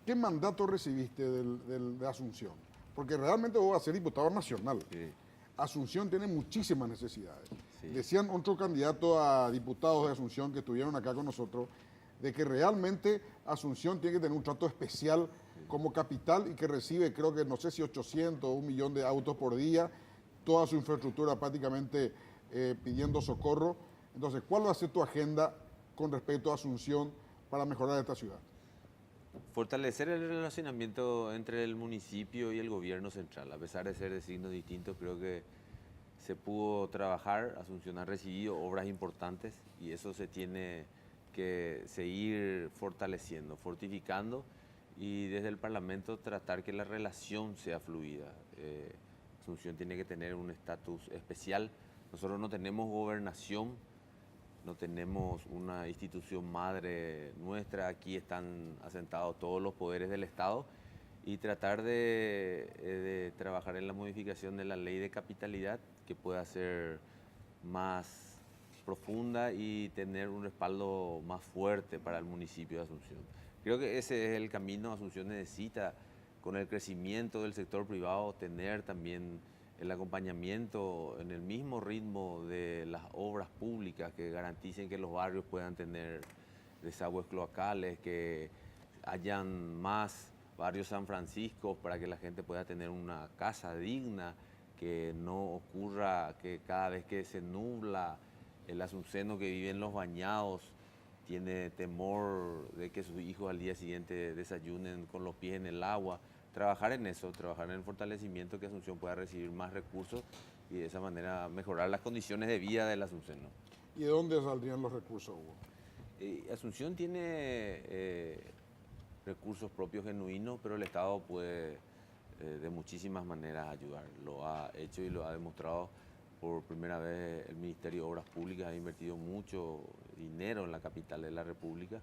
¿Qué mandato recibiste de Asunción? Porque realmente vos vas a ser diputado nacional. Sí. Asunción tiene muchísimas necesidades. Sí. Decían otros candidatos a diputados de Asunción que estuvieron acá con nosotros, de que realmente Asunción tiene que tener un trato especial como capital y que recibe, creo que no sé si 800 o 1 millón de autos por día, toda su infraestructura prácticamente pidiendo socorro. Entonces, ¿cuál va a ser tu agenda con respecto a Asunción para mejorar esta ciudad? Fortalecer el relacionamiento entre el municipio y el gobierno central. A pesar de ser de signos distintos, creo que se pudo trabajar. Asunción ha recibido obras importantes y eso se tiene que seguir fortaleciendo, fortificando y desde el Parlamento tratar que la relación sea fluida. Asunción tiene que tener un estatus especial. Nosotros no tenemos gobernación no tenemos una institución madre nuestra, aquí están asentados todos los poderes del Estado y tratar de trabajar en la modificación de la ley de capitalidad que pueda ser más profunda y tener un respaldo más fuerte para el municipio de Asunción. Creo que ese es el camino. Asunción necesita, con el crecimiento del sector privado, tener también el acompañamiento en el mismo ritmo de las obras públicas que garanticen que los barrios puedan tener desagües cloacales, que hayan más barrios San Francisco para que la gente pueda tener una casa digna, que no ocurra que cada vez que se nubla el asunceno que vive en Los Bañados tiene temor de que sus hijos al día siguiente desayunen con los pies en el agua. Trabajar en eso, trabajar en el fortalecimiento, que Asunción pueda recibir más recursos y de esa manera mejorar las condiciones de vida del asunceno. ¿Y de dónde saldrían los recursos, Hugo? Asunción tiene recursos propios genuinos, pero el Estado puede de muchísimas maneras ayudar. Lo ha hecho y lo ha demostrado. Por primera vez el Ministerio de Obras Públicas ha invertido mucho dinero en la capital de la República,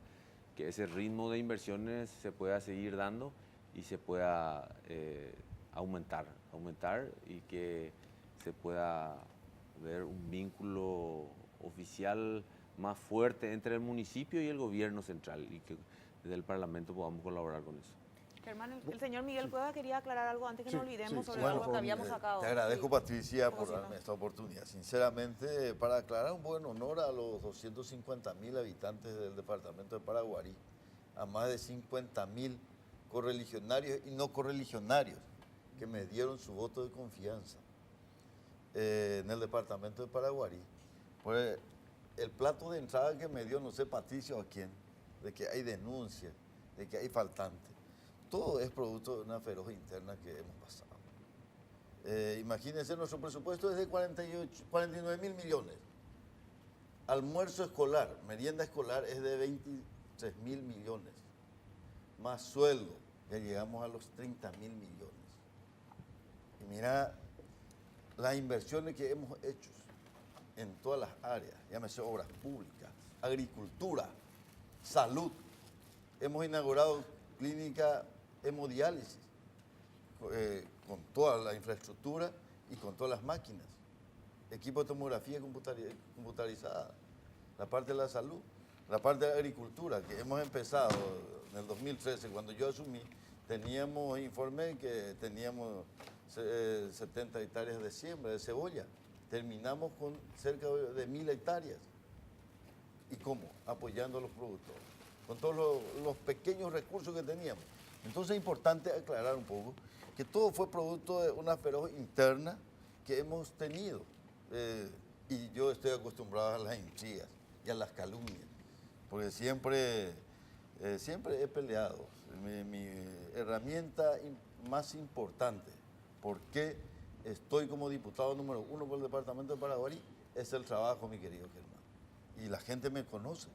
que ese ritmo de inversiones se pueda seguir dando y se pueda aumentar y que se pueda ver un vínculo oficial más fuerte entre el municipio y el gobierno central y que desde el Parlamento podamos colaborar con eso. Germán, el señor Miguel Cueva quería aclarar algo antes que Sí, nos olvidemos sí, sobre sí. algo que habíamos sacado. Te agradezco, Sí. Patricia, por Como si no. darme esta oportunidad. Sinceramente, para aclarar un buen honor a los 250.000 habitantes del departamento de Paraguarí, a más de 50.000 correligionarios y no correligionarios que me dieron su voto de confianza en el departamento de Paraguarí. Pues el plato de entrada que me dio, no sé Patricia o quién, de que hay denuncias, de que hay faltantes. Todo es producto de una feroz interna que hemos pasado. Imagínense, nuestro presupuesto es de 49.000 millones. Almuerzo escolar, merienda escolar es de 23.000 millones. Más sueldo, ya llegamos a los 30.000 millones. Y mira las inversiones que hemos hecho en todas las áreas, llámese obras públicas, agricultura, salud. Hemos inaugurado clínica hemodiálisis con toda la infraestructura y con todas las máquinas. Equipo de tomografía computarizada, la parte de la salud, la parte de la agricultura, que hemos empezado en el 2013, cuando yo asumí, teníamos informe que teníamos 70 hectáreas de siembra de cebolla. Terminamos con cerca de 1.000 hectáreas. ¿Y cómo? Apoyando a los productores, con todos los pequeños recursos que teníamos. Entonces es importante aclarar un poco que todo fue producto de una feroz interna que hemos tenido. Y yo estoy acostumbrado a las intrigas y a las calumnias, porque siempre he peleado. Mi herramienta más importante, porque estoy como diputado número 1 por el departamento de Paraguarí, es el trabajo, mi querido Germán. Y la gente me conoce.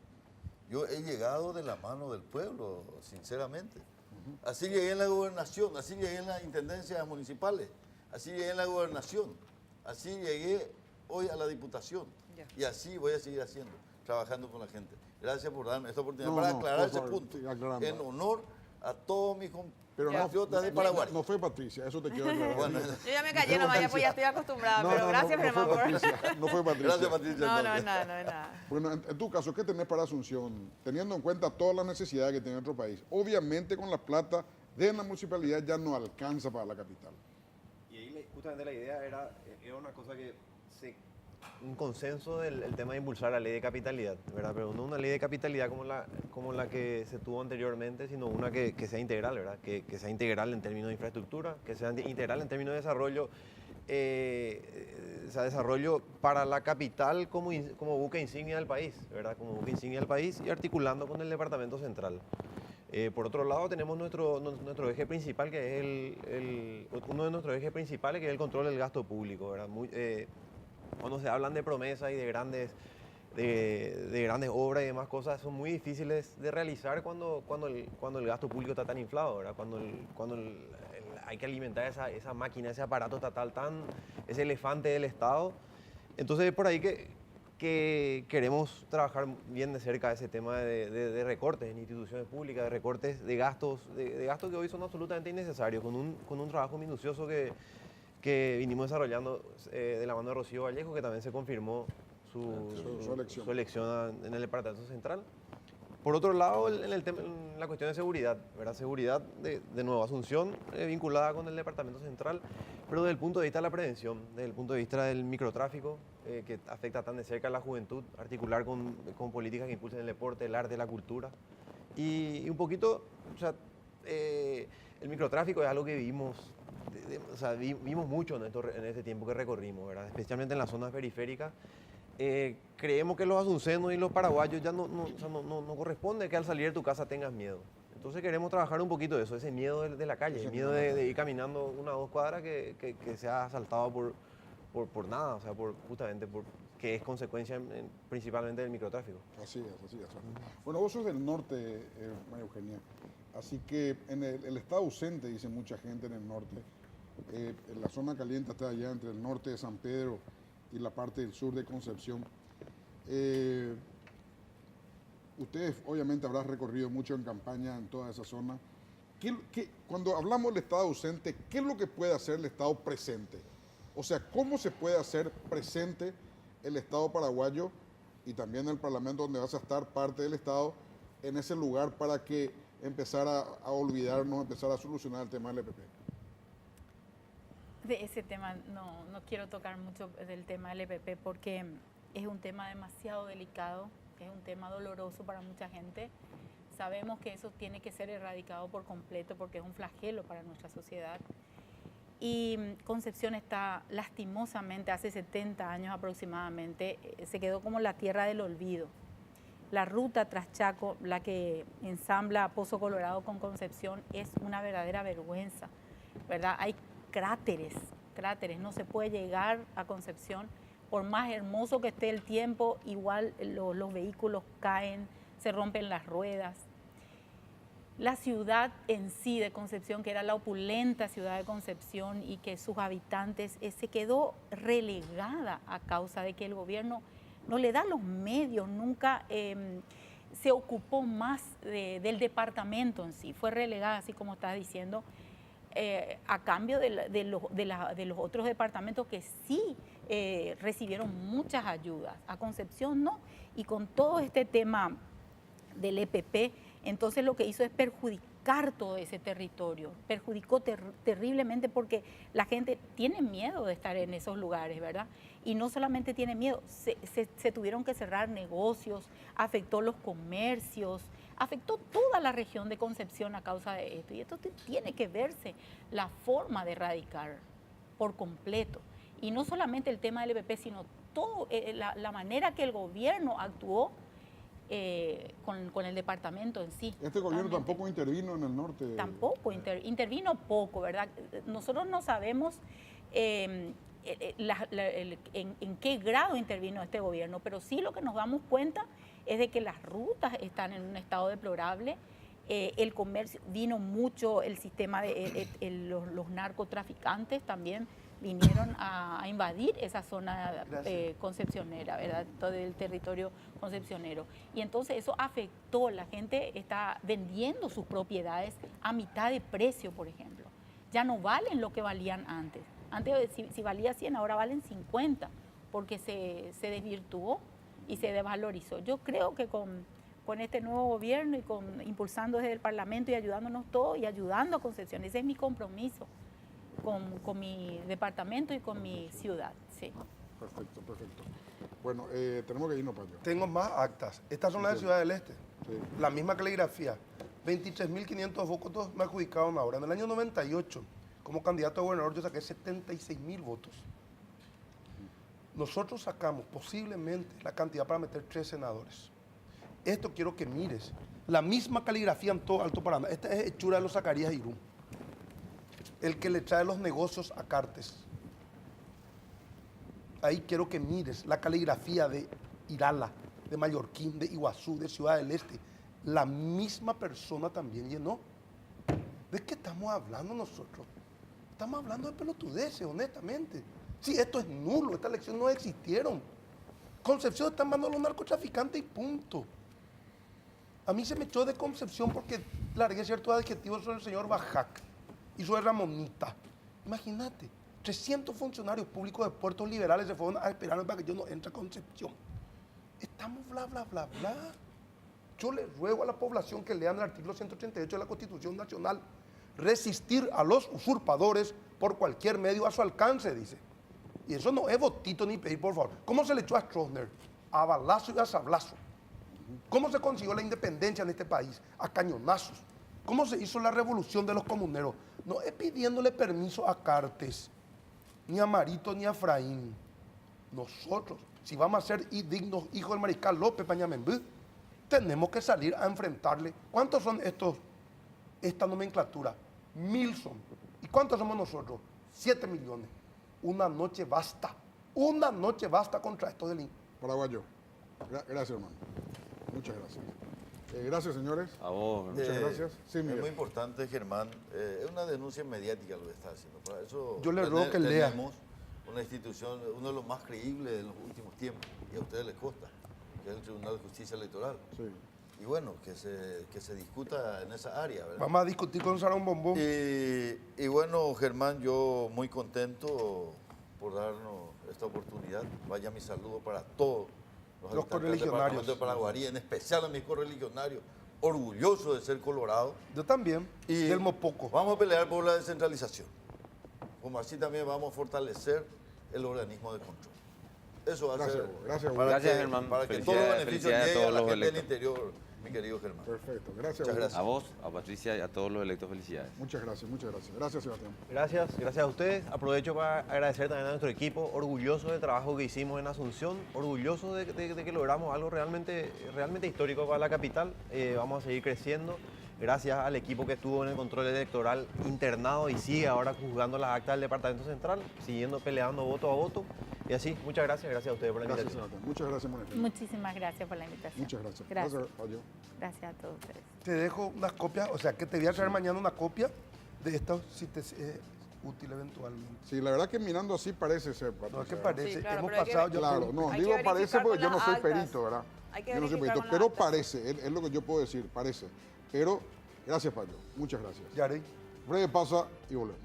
Yo he llegado de la mano del pueblo, sinceramente. Así llegué en la gobernación, así llegué en las intendencias municipales, así llegué en la gobernación, así llegué hoy a la diputación. Ya. Y así voy a seguir haciendo, trabajando con la gente. Gracias por darme esta oportunidad No, para no, aclarar por ese favor, punto. sí, aclarando. En honor a todos mis Pero compatriotas de Paraguay. no fue Patricia, eso te quiero aclarar. Bueno, Yo ya me callé nomás, ya, pues ya estoy acostumbrada, No, pero no, gracias, no Germán, fue por... Patricia, no fue Patricia. gracias, Patricia. No, no entonces. es nada, no es nada. Bueno, en tu caso, ¿qué tenés para Asunción? Teniendo en cuenta todas las necesidades que tiene nuestro país. Obviamente con la plata de la municipalidad ya no alcanza para la capital. Y ahí justamente la idea era una cosa que un consenso del el tema de impulsar la ley de capitalidad, ¿verdad? Pero no una ley de capitalidad como la que se tuvo anteriormente, sino una que sea integral, ¿verdad? Que sea integral en términos de infraestructura, que sea integral en términos de desarrollo, o sea, desarrollo para la capital como buque insignia del país, ¿verdad? Como buque insignia del país y articulando con el departamento central. Por otro lado, tenemos nuestro eje principal, que es uno de nuestros ejes principales, que es el control del gasto público, ¿verdad? Cuando se hablan de promesas y de grandes obras y demás cosas, son muy difíciles de realizar cuando el gasto público está tan inflado, ¿verdad? Cuando hay que alimentar esa máquina, ese aparato estatal, ese elefante del Estado. Entonces es por ahí que que queremos trabajar bien de cerca ese tema de recortes en instituciones públicas, de recortes de gastos, de gastos que hoy son absolutamente innecesarios, con un trabajo minucioso que vinimos desarrollando de la mano de Rocío Vallejo, que también se confirmó su elección en el Departamento Central. Por otro lado, en la cuestión de seguridad, ¿verdad? Seguridad de nuevo, Asunción vinculada con el Departamento Central, pero desde el punto de vista de la prevención, desde el punto de vista del microtráfico, que afecta tan de cerca a la juventud, articular con políticas que impulsen el deporte, el arte, la cultura. Y un poquito, o sea, el microtráfico es algo que vimos, o sea, vimos mucho en este tiempo que recorrimos, ¿verdad? Especialmente en las zonas periféricas. Creemos que los asuncenos y los paraguayos ya no corresponde que al salir de tu casa tengas miedo. Entonces queremos trabajar un poquito de eso, ese miedo de la calle, el miedo de ir caminando 1 o 2 cuadras que sea asaltado por nada, o sea, justamente que es consecuencia principalmente del microtráfico. Así es. Bueno, vos sos del norte, María Eugenia, así que en el estado ausente, dice mucha gente en el norte, en la zona caliente está allá entre el norte de San Pedro y la parte del sur de Concepción. Ustedes obviamente habrán recorrido mucho en campaña en toda esa zona. Cuando hablamos del Estado ausente, ¿qué es lo que puede hacer el Estado presente? O sea, ¿cómo se puede hacer presente el Estado paraguayo y también el Parlamento donde vas a estar parte del Estado en ese lugar para que empezar a olvidarnos, empezar a solucionar el tema del EPP? De ese tema no quiero tocar mucho del tema del EPP porque es un tema demasiado delicado, es un tema doloroso para mucha gente. Sabemos que eso tiene que ser erradicado por completo porque es un flagelo para nuestra sociedad. Y Concepción está lastimosamente, hace 70 años aproximadamente, se quedó como la tierra del olvido. La ruta tras Chaco, la que ensambla Pozo Colorado con Concepción, es una verdadera vergüenza, ¿verdad? Hay cráteres, no se puede llegar a Concepción, por más hermoso que esté el tiempo, igual los vehículos caen, se rompen las ruedas. La ciudad en sí de Concepción, que era la opulenta ciudad de Concepción y que sus habitantes se quedó relegada a causa de que el gobierno no le da los medios, nunca se ocupó más del departamento en sí, fue relegada, así como estás diciendo, a cambio de los otros departamentos que sí recibieron muchas ayudas. A Concepción no, y con todo este tema del EPP, entonces lo que hizo es perjudicar todo ese territorio, perjudicó terriblemente porque la gente tiene miedo de estar en esos lugares, ¿verdad? Y no solamente tiene miedo, se tuvieron que cerrar negocios, afectó los comercios, afectó toda la región de Concepción a causa de esto. Y esto tiene que verse la forma de erradicar por completo. Y no solamente el tema del EPP, sino todo, la manera que el gobierno actuó con el departamento en sí. ¿Este gobierno tampoco intervino en el norte? Tampoco, intervino poco, ¿verdad? Nosotros no sabemos en qué grado intervino este gobierno, pero sí lo que nos damos cuenta es de que las rutas están en un estado deplorable, el comercio, vino mucho el sistema de los narcotraficantes también vinieron a invadir esa zona concepcionera, ¿verdad? Todo el territorio concepcionero. Y entonces eso afectó, la gente está vendiendo sus propiedades a mitad de precio, por ejemplo. Ya no valen lo que valían antes. Antes si valía 100, ahora valen 50, porque se desvirtuó y se desvalorizó. Yo creo que con este nuevo gobierno y impulsando desde el Parlamento y ayudándonos todos y ayudando a Concepción, ese es mi compromiso con mi departamento y con mi ciudad. Sí. Perfecto. Bueno, tenemos que irnos para allá. Tengo más actas. Estas son las de Ciudad del Este. Sí. La misma caligrafía. 23.500 votos me adjudicaron ahora. En el año 98, como candidato a gobernador, yo saqué 76.000 votos. Nosotros sacamos posiblemente la cantidad para meter 3 senadores. Esto quiero que mires. La misma caligrafía en todo Alto Paraná. Esta es hechura de los Zacarías Irún, el que le trae los negocios a Cartes. Ahí quiero que mires la caligrafía de Irala, de Mallorquín, de Iguazú, de Ciudad del Este. La misma persona también llenó. ¿De qué estamos hablando nosotros? Estamos hablando de pelotudeces, honestamente. Sí, esto es nulo, esta elección no existieron. Concepción está en manos de los narcotraficantes y punto. A mí se me echó de Concepción porque largué ciertos adjetivos sobre el señor Bajac y sobre Ramonita. Imagínate, 300 funcionarios públicos de puertos liberales se fueron a esperarme para que yo no entre a Concepción. Estamos bla, bla, bla, bla. Yo le ruego a la población que lean el artículo 138 de la Constitución Nacional, resistir a los usurpadores por cualquier medio a su alcance, dice. Y eso no es votito ni pedir, por favor. ¿Cómo se le echó a Stroessner? A balazo y a sablazo. ¿Cómo se consiguió la independencia en este país? A cañonazos. ¿Cómo se hizo la revolución de los comuneros? No es pidiéndole permiso a Cartes, ni a Marito, ni a Efraín. Nosotros, si vamos a ser dignos hijos del mariscal López Pañamembú, tenemos que salir a enfrentarle. ¿Cuántos son esta nomenclatura? 1000 son. ¿Y cuántos somos nosotros? 7 millones. Una noche basta. Una noche basta contra estos delincuentes. Paraguayo. Gracias, hermano. Muchas gracias. Gracias, señores. A vos, Muchas gracias. Sí, Es Miguel. muy importante, Germán. Es una denuncia mediática lo que está haciendo. Para eso Yo le ruego que lea. tenemos una institución, uno de los más creíbles de los últimos tiempos, y a ustedes les consta, que es el Tribunal de Justicia Electoral. Sí. Y bueno, que se discuta en esa área, ¿verdad? Vamos a discutir con Sarón Bombón. Y bueno, Germán, yo muy contento por darnos esta oportunidad. Vaya mi saludo para todos Los habitantes del correligionarios. departamento de Paraguarí, en especial a mis correligionarios, orgulloso de ser colorado. Yo también, Y del Mopoco. vamos a pelear por la descentralización. Como así también vamos a fortalecer el organismo de control. Eso va a Gracias, ser Hugo. Gracias, Hugo. Gracias, que, Germán. para que todos los Felicidades, beneficios felicidades a lleguen a todos la los gente del electos. interior, mi querido Germán. Perfecto. Gracias, Muchas Hugo. gracias. A vos, a Patricia y a todos los electos, felicidades. Muchas gracias, muchas gracias. Gracias, Sebastián. Gracias a ustedes. Aprovecho para agradecer también a nuestro equipo, orgulloso del trabajo que hicimos en Asunción, orgulloso de que logramos algo realmente histórico para la capital. Vamos a seguir creciendo. Gracias al equipo que estuvo en el control electoral internado y sigue ahora juzgando las actas del Departamento Central, siguiendo peleando voto a voto. Y así, muchas gracias a ustedes por la Gracias, invitación. Sebastián. Muchas gracias, Mónica. Muchísimas gracias por la invitación. Muchas gracias. Gracias. Payo. Gracias a todos ustedes. Te dejo unas copias, o sea, que te voy a traer mañana una copia de esto, si te es útil eventualmente. Sí, la verdad que mirando así parece ser, No, es Patricia. que parece, Sí, claro, hemos pero hay que pasado... ver- yo Claro, por- no, Hay digo que parece verificar porque yo con no las soy actas. perito, ¿verdad? Hay que Yo no soy verificar perito, con las pero actas. parece, es lo que yo puedo decir, parece. Pero, gracias, Payo. Muchas gracias. Yarey. Breve pausa y volvemos.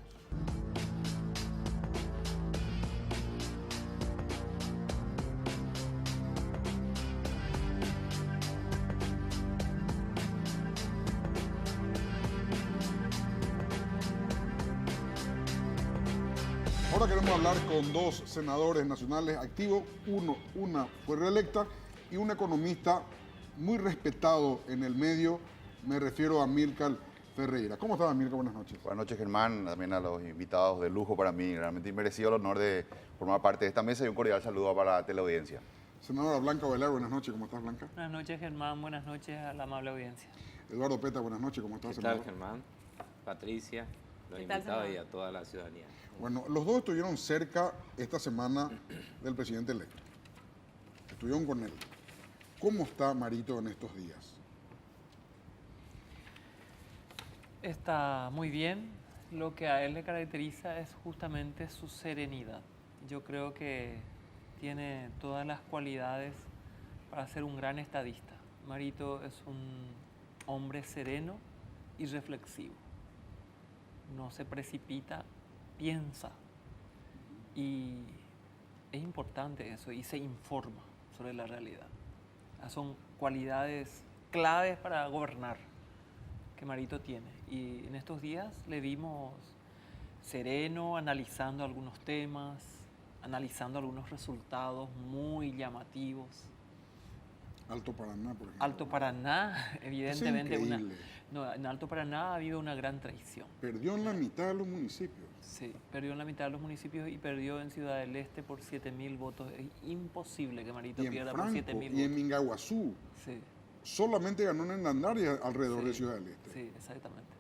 Ahora queremos hablar con dos senadores nacionales activos. Una fue reelecta y un economista muy respetado en el medio. Me refiero a Amílcar Ferreira. ¿Cómo estás, Amílcar? Buenas noches. Buenas noches, Germán, también a los invitados de lujo para mí. Realmente merecido el honor de formar parte de esta mesa y un cordial saludo para la teleaudiencia. Senadora Blanca Velar, buenas noches. ¿Cómo estás, Blanca? Buenas noches, Germán. Buenas noches a la amable audiencia. Eduardo Peta, buenas noches. ¿Cómo estás, ¿Qué tal, senador? Germán? Patricia, los ¿Qué tal, invitados y senador? a toda la ciudadanía. Bueno, los dos estuvieron cerca esta semana del presidente electo. Estuvieron con él. ¿Cómo está Marito en estos días? Está muy bien. Lo que a él le caracteriza es justamente su serenidad. Yo creo que tiene todas las cualidades para ser un gran estadista. Marito es un hombre sereno y reflexivo. No se precipita, piensa. Y es importante eso, y se informa sobre la realidad. Son cualidades claves para gobernar que Marito tiene. Y en estos días le vimos sereno, analizando algunos temas, analizando algunos resultados muy llamativos. Alto Paraná, por ejemplo. Alto Paraná, evidentemente, increíble. en Alto Paraná ha habido una gran traición. Perdió en la mitad de los municipios. Sí, perdió en la mitad de los municipios y perdió en Ciudad del Este por 7.000 votos. Es imposible que Marito Y en pierda por Franco 7.000 votos. y en Mingaguazú. Sí, Solamente ganó en Andandari alrededor Sí, de Ciudad del Este. sí, exactamente.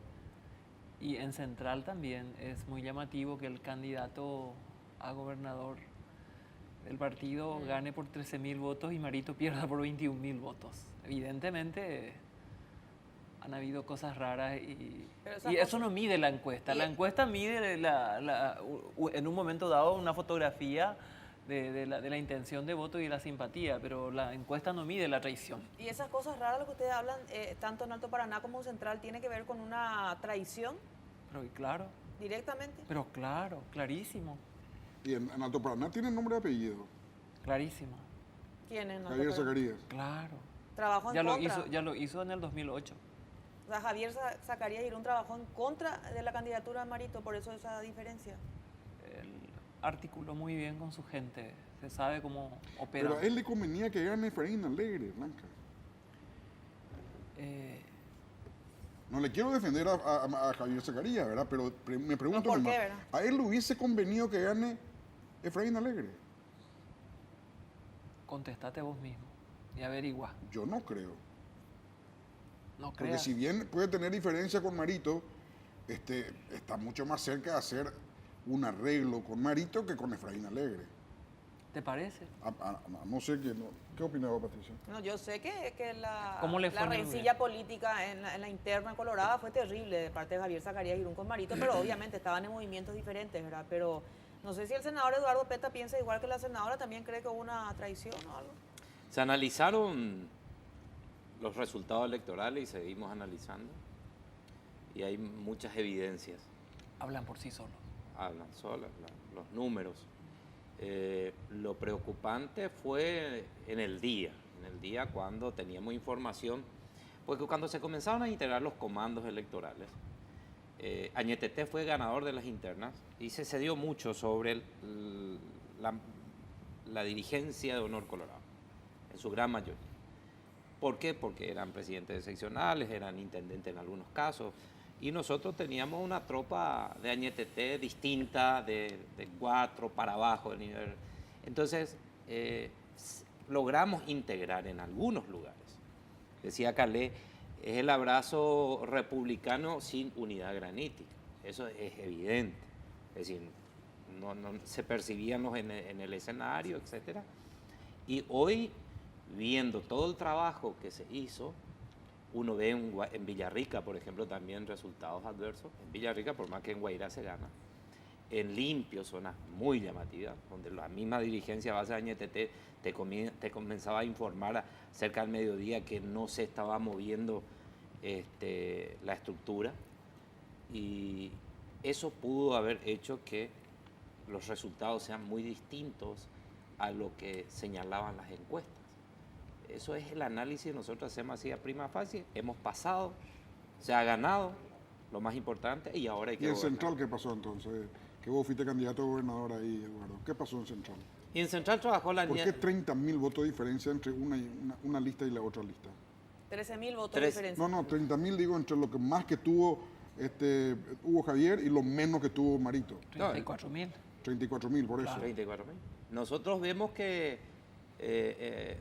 Y en Central también es muy llamativo que el candidato a gobernador del partido gane por 13.000 votos y Marito pierda por 21.000 votos. Evidentemente han habido cosas raras Pero esas y eso cosas- no mide la encuesta. Y- La encuesta mide en un momento dado una fotografía de la intención de voto y de la simpatía, pero la encuesta no mide la traición. Y esas cosas raras, lo que ustedes hablan, tanto en Alto Paraná como en Central, tiene que ver con una traición Pero claro, directamente. pero claro, clarísimo, Y en Alto Paraná tiene nombre y apellido. clarísimo, ¿Quién es? Javier Zacarías. claro. Trabajó en Ya contra. lo hizo en el 2008. O sea, Javier Zacarías Girón trabajó en contra de la candidatura de Marito, por eso esa diferencia. Él articuló muy bien con su gente, se sabe cómo opera. Pero a él le convenía que gane Efraín Alegre, Blanca. No le quiero defender a Javier Zacarías, ¿verdad? Pero me pregunto ¿por qué, nomás, verdad? ¿a él le hubiese convenido que gane Efraín Alegre? Contestate vos mismo y averigua. Yo no creo. No Porque creas. si bien puede tener diferencia con Marito, está mucho más cerca de hacer un arreglo con Marito que con Efraín Alegre. ¿Te parece? No sé qué opinas vos, Patricia. No, yo sé que la, ¿Cómo le fue la en el rencilla política en la interna colorada fue terrible de parte de Javier Zacarías Girón con Marito, pero obviamente estaban en movimientos diferentes, ¿verdad? Pero no sé si el senador Eduardo Peta piensa igual que la senadora, también cree que hubo una traición o algo. Se analizaron los resultados electorales y seguimos analizando. Y hay muchas evidencias. Hablan por sí solos. Hablan solas, los números. Lo preocupante fue en el día cuando teníamos información, porque cuando se comenzaron a integrar los comandos electorales, Añetete fue ganador de las internas y se cedió mucho sobre la dirigencia de Honor Colorado, en su gran mayoría. ¿Por qué? Porque eran presidentes de seccionales, eran intendentes en algunos casos, y nosotros teníamos una tropa de Añetete distinta, de 4 para abajo de nivel. Entonces, logramos integrar en algunos lugares. Decía Calé, es el abrazo republicano sin unidad granítica. Eso es evidente. Es decir, no se percibían en el escenario, etc. Y hoy, viendo todo el trabajo que se hizo, uno ve en Villarrica, por ejemplo, también resultados adversos. En Villarrica, por más que en Guairá se gana. En Limpio, zonas muy llamativas, donde la misma dirigencia base de Añetete te comenzaba a informar cerca del mediodía que no se estaba moviendo la estructura. Y eso pudo haber hecho que los resultados sean muy distintos a lo que señalaban las encuestas. Eso es el análisis que nosotros hacemos así a prima facie. Hemos pasado, se ha ganado, lo más importante, y ahora hay que ¿Y en gobernar. Central qué pasó entonces? Que vos fuiste candidato a gobernador ahí, Eduardo. ¿Qué pasó en Central? Y en Central trabajó la ¿Por qué 30.000 votos de diferencia entre una lista y la otra lista? 13.000 votos de diferencia. No, 30.000 digo entre lo que más que tuvo Hugo Javier y lo menos que tuvo Marito. 34.000. 34.000, por eso. 34.000. Nosotros vemos que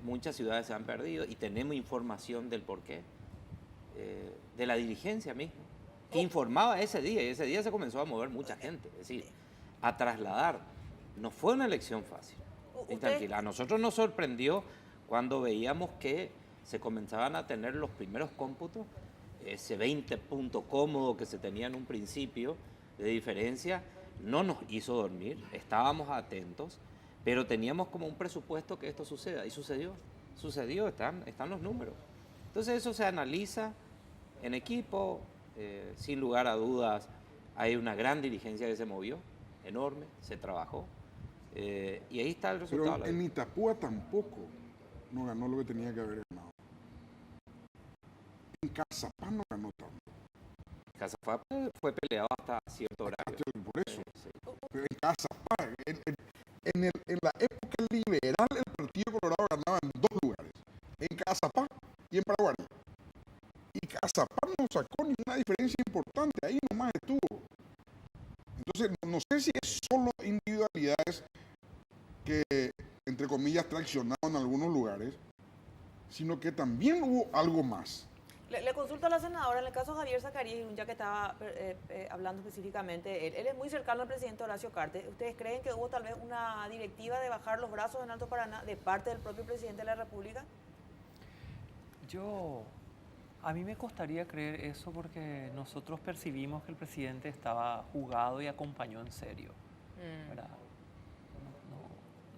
muchas ciudades se han perdido y tenemos información del porqué, de la dirigencia misma, que informaba ese día, y ese día se comenzó a mover mucha gente, es decir, a trasladar. No fue una elección fácil, y tranquila. A nosotros nos sorprendió cuando veíamos que se comenzaban a tener los primeros cómputos, ese 20 puntos cómodo que se tenía en un principio de diferencia, no nos hizo dormir, estábamos atentos, pero teníamos como un presupuesto que esto suceda, y sucedió, están los números. Entonces eso se analiza en equipo, sin lugar a dudas, hay una gran dirigencia que se movió, enorme, se trabajó, y ahí está el resultado. Pero en Itapúa tampoco no ganó lo que tenía que haber ganado. En Cazapá no ganó tanto. Cazapá fue peleado hasta cierto horario. Por eso. Pero en Cazapá, en la época liberal, el Partido Colorado ganaba en 2 lugares. En Cazapá y en Paraguay. Y Cazapá no sacó ninguna diferencia importante. Ahí nomás estuvo. Entonces, no sé si es solo individualidades que, entre comillas, traccionaron en algunos lugares, sino que también hubo algo más. Le consulto a la senadora, en el caso de Javier Zacarías, ya que estaba hablando específicamente, él es muy cercano al presidente Horacio Cartes. ¿Ustedes creen que hubo tal vez una directiva de bajar los brazos en Alto Paraná de parte del propio presidente de la República? A mí me costaría creer eso porque nosotros percibimos que el presidente estaba jugado y acompañó en serio, ¿verdad?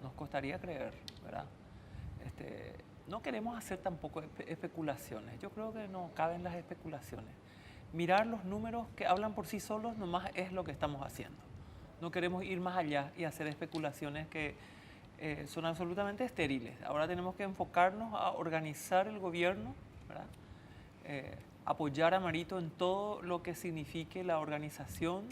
Nos costaría creer, ¿verdad? No queremos hacer tampoco especulaciones. Yo creo que no caben las especulaciones. Mirar los números que hablan por sí solos nomás es lo que estamos haciendo. No queremos ir más allá y hacer especulaciones que son absolutamente estériles. Ahora tenemos que enfocarnos a organizar el gobierno, ¿verdad? Apoyar a Marito en todo lo que signifique la organización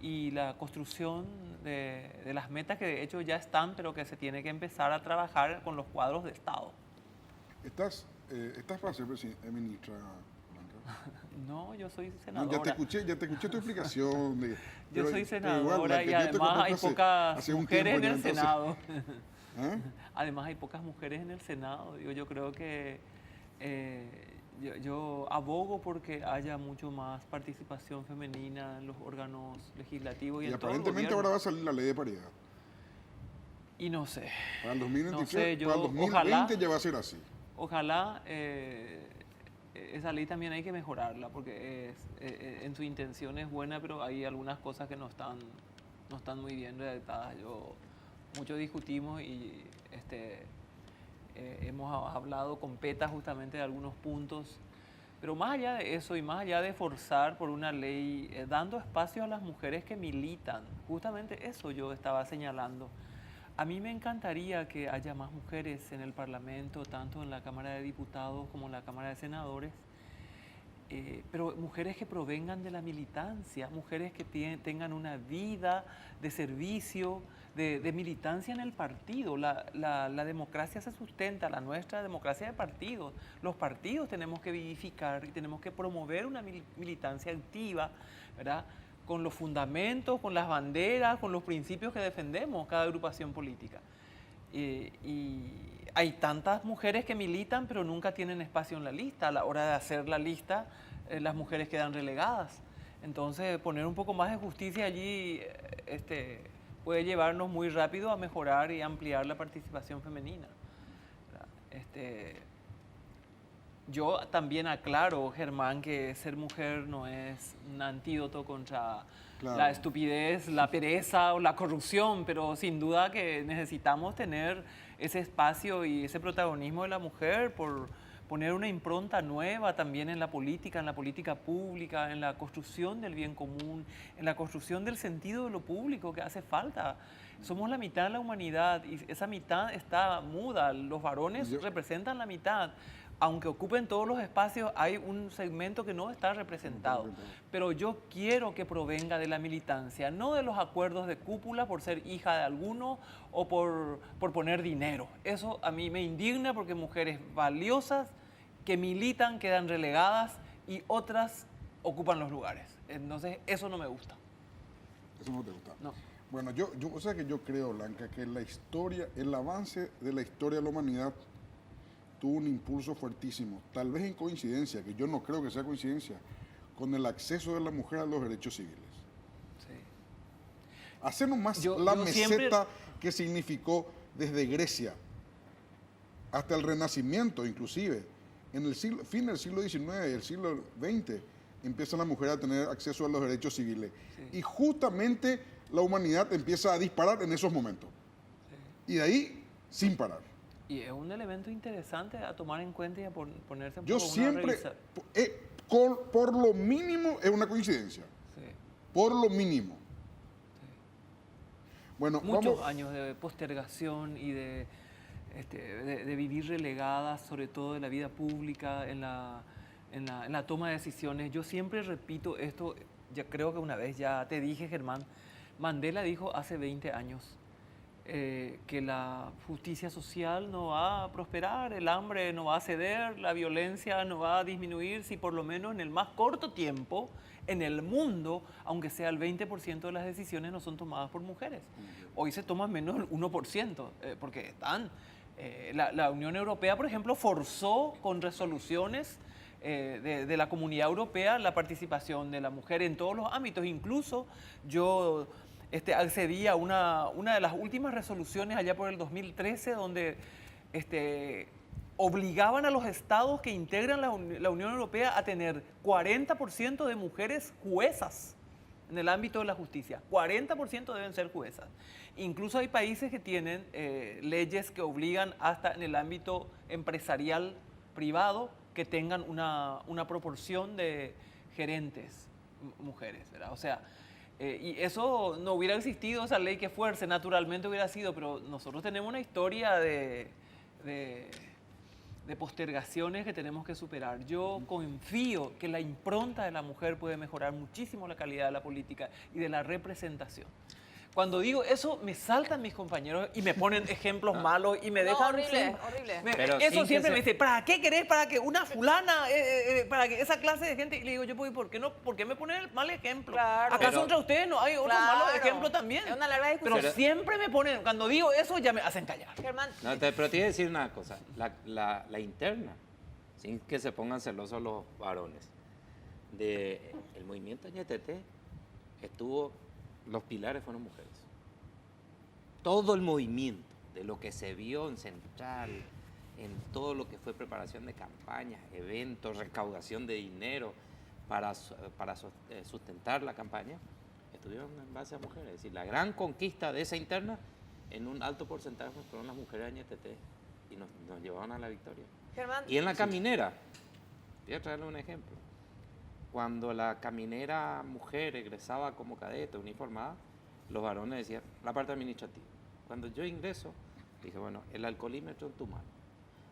y la construcción de las metas que de hecho ya están, pero que se tiene que empezar a trabajar con los cuadros de Estado. ¿Estás para ser ministra, Blanca? No, yo soy No, senadora. ya te escuché tu explicación. Yo soy igual, senadora Blanca, y yo te además hay conozco pocas hace un mujeres tiempo en ya, el entonces. Senado. ¿Ah? Además hay pocas mujeres en el Senado. Yo creo que yo abogo porque haya mucho más participación femenina en los órganos legislativos y en todo el aparentemente gobierno. ahora va a salir la ley de paridad. Y no sé. Para el 2023, No sé, yo, para el 2020 ojalá, ya va a ser así. Ojalá esa ley también hay que mejorarla porque en su intención es buena, pero hay algunas cosas que no están muy bien redactadas. Mucho discutimos y hemos hablado con PETA justamente de algunos puntos, pero más allá de eso y más allá de forzar por una ley, dando espacio a las mujeres que militan, justamente eso yo estaba señalando. A mí me encantaría que haya más mujeres en el Parlamento, tanto en la Cámara de Diputados como en la Cámara de Senadores, pero mujeres que provengan de la militancia, mujeres que tengan una vida de servicio, de militancia en el partido. La democracia se sustenta, la nuestra democracia de partidos. Los partidos tenemos que vivificar y tenemos que promover una militancia activa, ¿verdad? Con los fundamentos, con las banderas, con los principios que defendemos cada agrupación política. Y hay tantas mujeres que militan, pero nunca tienen espacio en la lista. A la hora de hacer la lista, las mujeres quedan relegadas. Entonces, poner un poco más de justicia allí puede llevarnos muy rápido a mejorar y ampliar la participación femenina. Yo también aclaro, Germán, que ser mujer no es un antídoto contra la estupidez, la pereza o la corrupción, pero sin duda que necesitamos tener ese espacio y ese protagonismo de la mujer por poner una impronta nueva también en la política pública, en la construcción del bien común, en la construcción del sentido de lo público que hace falta. Somos la mitad de la humanidad y esa mitad está muda, los varones representan la mitad. Aunque ocupen todos los espacios, hay un segmento que no está representado. Pero yo quiero que provenga de la militancia, no de los acuerdos de cúpula por ser hija de alguno o por poner dinero. Eso a mí me indigna porque mujeres valiosas que militan quedan relegadas y otras ocupan los lugares. Entonces, eso no me gusta. Eso no te gusta. No. Bueno, o sea que yo creo, Blanca, que el avance de la historia de la humanidad tuvo un impulso fuertísimo, tal vez en coincidencia, que yo no creo que sea coincidencia, con el acceso de la mujer a los derechos civiles. Sí. Hacernos más la meseta que significó desde Grecia hasta el Renacimiento, inclusive. En el fin del siglo XIX y el siglo XX empieza la mujer a tener acceso a los derechos civiles. Sí. Y justamente la humanidad empieza a disparar en esos momentos. Sí. Y de ahí, sin parar. Y es un elemento interesante a tomar en cuenta y a ponerse un Yo poco siempre, por lo mínimo, es una coincidencia. Sí. Por lo mínimo. Sí. Bueno, muchos años de postergación y de vivir relegadas, sobre todo de la vida pública, en la toma de decisiones. Yo siempre repito esto, ya creo que una vez ya te dije, Germán, Mandela dijo hace 20 años, que la justicia social no va a prosperar, el hambre no va a ceder, la violencia no va a disminuir si por lo menos en el más corto tiempo en el mundo, aunque sea el 20% de las decisiones no son tomadas por mujeres. Hoy se toman menos del 1%, porque están... La Unión Europea, por ejemplo, forzó con resoluciones de la Comunidad Europea la participación de la mujer en todos los ámbitos. Incluso yo... accedí a una de las últimas resoluciones allá por el 2013 donde obligaban a los estados que integran la Unión Europea a tener 40% de mujeres juezas en el ámbito de la justicia. 40% deben ser juezas. Incluso hay países que tienen leyes que obligan hasta en el ámbito empresarial privado que tengan una proporción de gerentes mujeres, ¿verdad? O sea, y eso no hubiera existido, esa ley que fuerce, naturalmente hubiera sido, pero nosotros tenemos una historia de postergaciones que tenemos que superar. Yo confío que la impronta de la mujer puede mejorar muchísimo la calidad de la política y de la representación. Cuando digo eso, me saltan mis compañeros y me ponen ejemplos malos y me dejan... Horrible, horrible. Eso siempre me dice, ¿para qué querés? ¿Para que una fulana, para que esa clase de gente? Y le digo, yo, ¿por qué no? ¿Por qué me ponen el mal ejemplo? Claro. ¿Acaso entre ustedes no hay otros malos ejemplos también? Es una larga discusión. Pero siempre me ponen, cuando digo eso, ya me hacen callar. Germán. No, pero te iba a decir una cosa, la interna, sin que se pongan celosos los varones, el movimiento ñeteté los pilares fueron mujeres. Todo el movimiento, de lo que se vio en Central, en todo lo que fue preparación de campañas, eventos, recaudación de dinero para sustentar la campaña, estuvieron en base a mujeres. Es decir, la gran conquista de esa interna, en un alto porcentaje fueron las mujeres de ñeteté y nos llevaron a la victoria. Germán, Y en la caminera, voy a traerle un ejemplo. Cuando la caminera mujer egresaba como cadete, uniformada, los varones decían, la parte administrativa. Cuando yo ingreso, dije, bueno, el alcoholímetro en tu mano.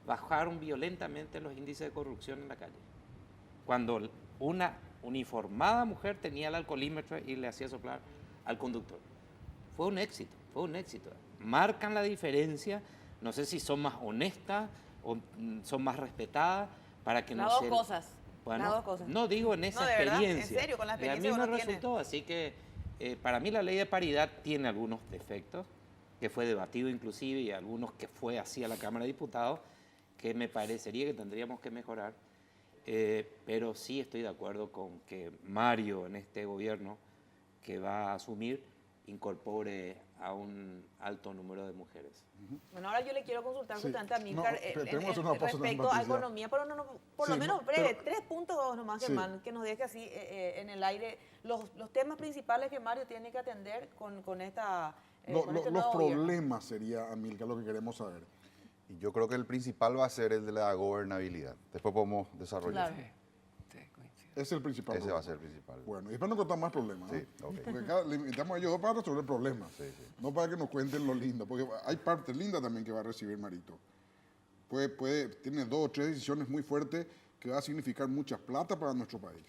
Bajaron violentamente los índices de corrupción en la calle. Cuando una uniformada mujer tenía el alcoholímetro y le hacía soplar al conductor. Fue un éxito, fue un éxito. Marcan la diferencia, no sé si son más honestas o son más respetadas para que no las se... dos cosas. Bueno, las dos cosas. no digo en esa No, de verdad, experiencia. en serio, con la A experiencia mí que me uno tiene. resultó, así que para mí la ley de paridad tiene algunos defectos, que fue debatido inclusive, y algunos que fue así a la Cámara de Diputados, que me parecería que tendríamos que mejorar, pero sí estoy de acuerdo con que Mario en este gobierno que va a asumir incorpore a un alto número de mujeres. Bueno, ahora yo le quiero consultar Sí. justamente a No, Milcar tenemos una pausa respecto a Patricia. economía, pero por Sí, lo menos no, breve, pero- 3 puntos nomás, Sí. Germán, que nos deje así en el aire los temas principales que Mario tiene que atender con esta... con este Los nuevo gobierno. problemas sería, Amilcar, lo que queremos saber. Y yo creo que el principal va a ser el de la gobernabilidad. Después podemos desarrollar. Claro. Es el principal Ese va a problema. ser el principal. Bueno, y después no contar más problemas, ¿no? Sí, ok. Porque acá le invitamos a ellos dos para resolver problemas, no para que nos cuenten lo lindo, porque hay partes lindas también que va a recibir Marito. Tiene 2 o 3 decisiones muy fuertes que va a significar mucha plata para nuestro país.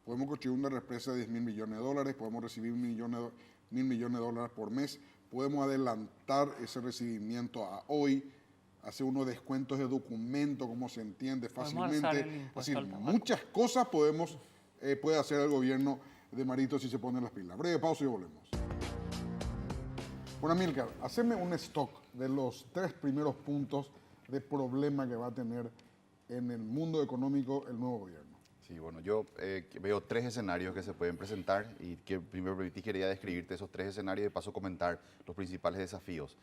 Podemos construir una represa de 10.000 millones de dólares, podemos recibir $1.000 millones por mes, podemos adelantar ese recibimiento a hoy, hacer unos descuentos de documentos, como se entiende Podemos alzar fácilmente. el impuesto Así, al tabaco. muchas cosas puede hacer el gobierno de Marito si se pone las pilas. Breve pausa y volvemos. Bueno, Amilcar, haceme un stock de los 3 primeros puntos de problema que va a tener en el mundo económico el nuevo gobierno. Sí, bueno, yo veo 3 escenarios que se pueden presentar y que primero quería describirte esos 3 escenarios y de paso comentar los principales desafíos.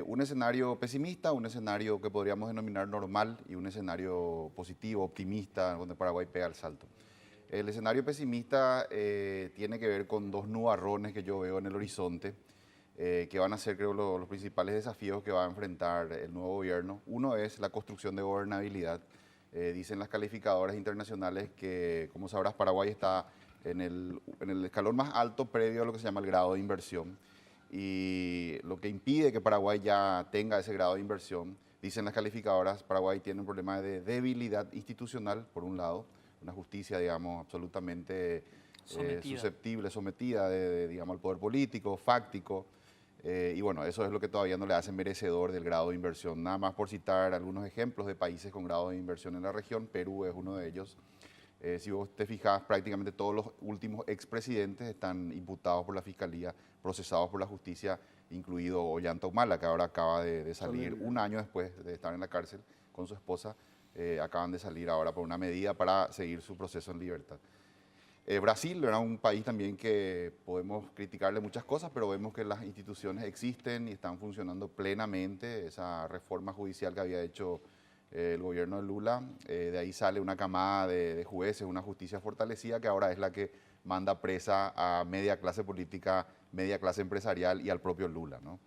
Un escenario pesimista, un escenario que podríamos denominar normal y un escenario positivo, optimista, donde Paraguay pega el salto. El escenario pesimista tiene que ver con 2 nubarrones que yo veo en el horizonte, que van a ser, creo, los principales desafíos que va a enfrentar el nuevo gobierno. Uno es la construcción de gobernabilidad. Dicen las calificadoras internacionales que, como sabrás, Paraguay está en el escalón más alto previo a lo que se llama el grado de inversión. Y lo que impide que Paraguay ya tenga ese grado de inversión, dicen las calificadoras, Paraguay tiene un problema de debilidad institucional, por un lado, una justicia, digamos, absolutamente susceptible, sometida, digamos, al poder político, fáctico. Y bueno, eso es lo que todavía no le hace merecedor del grado de inversión. Nada más por citar algunos ejemplos de países con grado de inversión en la región, Perú es uno de ellos. Si vos te fijas, prácticamente todos los últimos expresidentes están imputados por la Fiscalía, procesados por la justicia, incluido Ollanta Humala, que ahora acaba de salir un año después de estar en la cárcel con su esposa. Acaban de salir ahora por una medida para seguir su proceso en libertad. Brasil era un país también que podemos criticarle muchas cosas, pero vemos que las instituciones existen y están funcionando plenamente. Esa reforma judicial que había hecho el gobierno de Lula, de ahí sale una camada de jueces, una justicia fortalecida que ahora es la que manda presa a media clase política, media clase empresarial y al propio Lula, ¿no?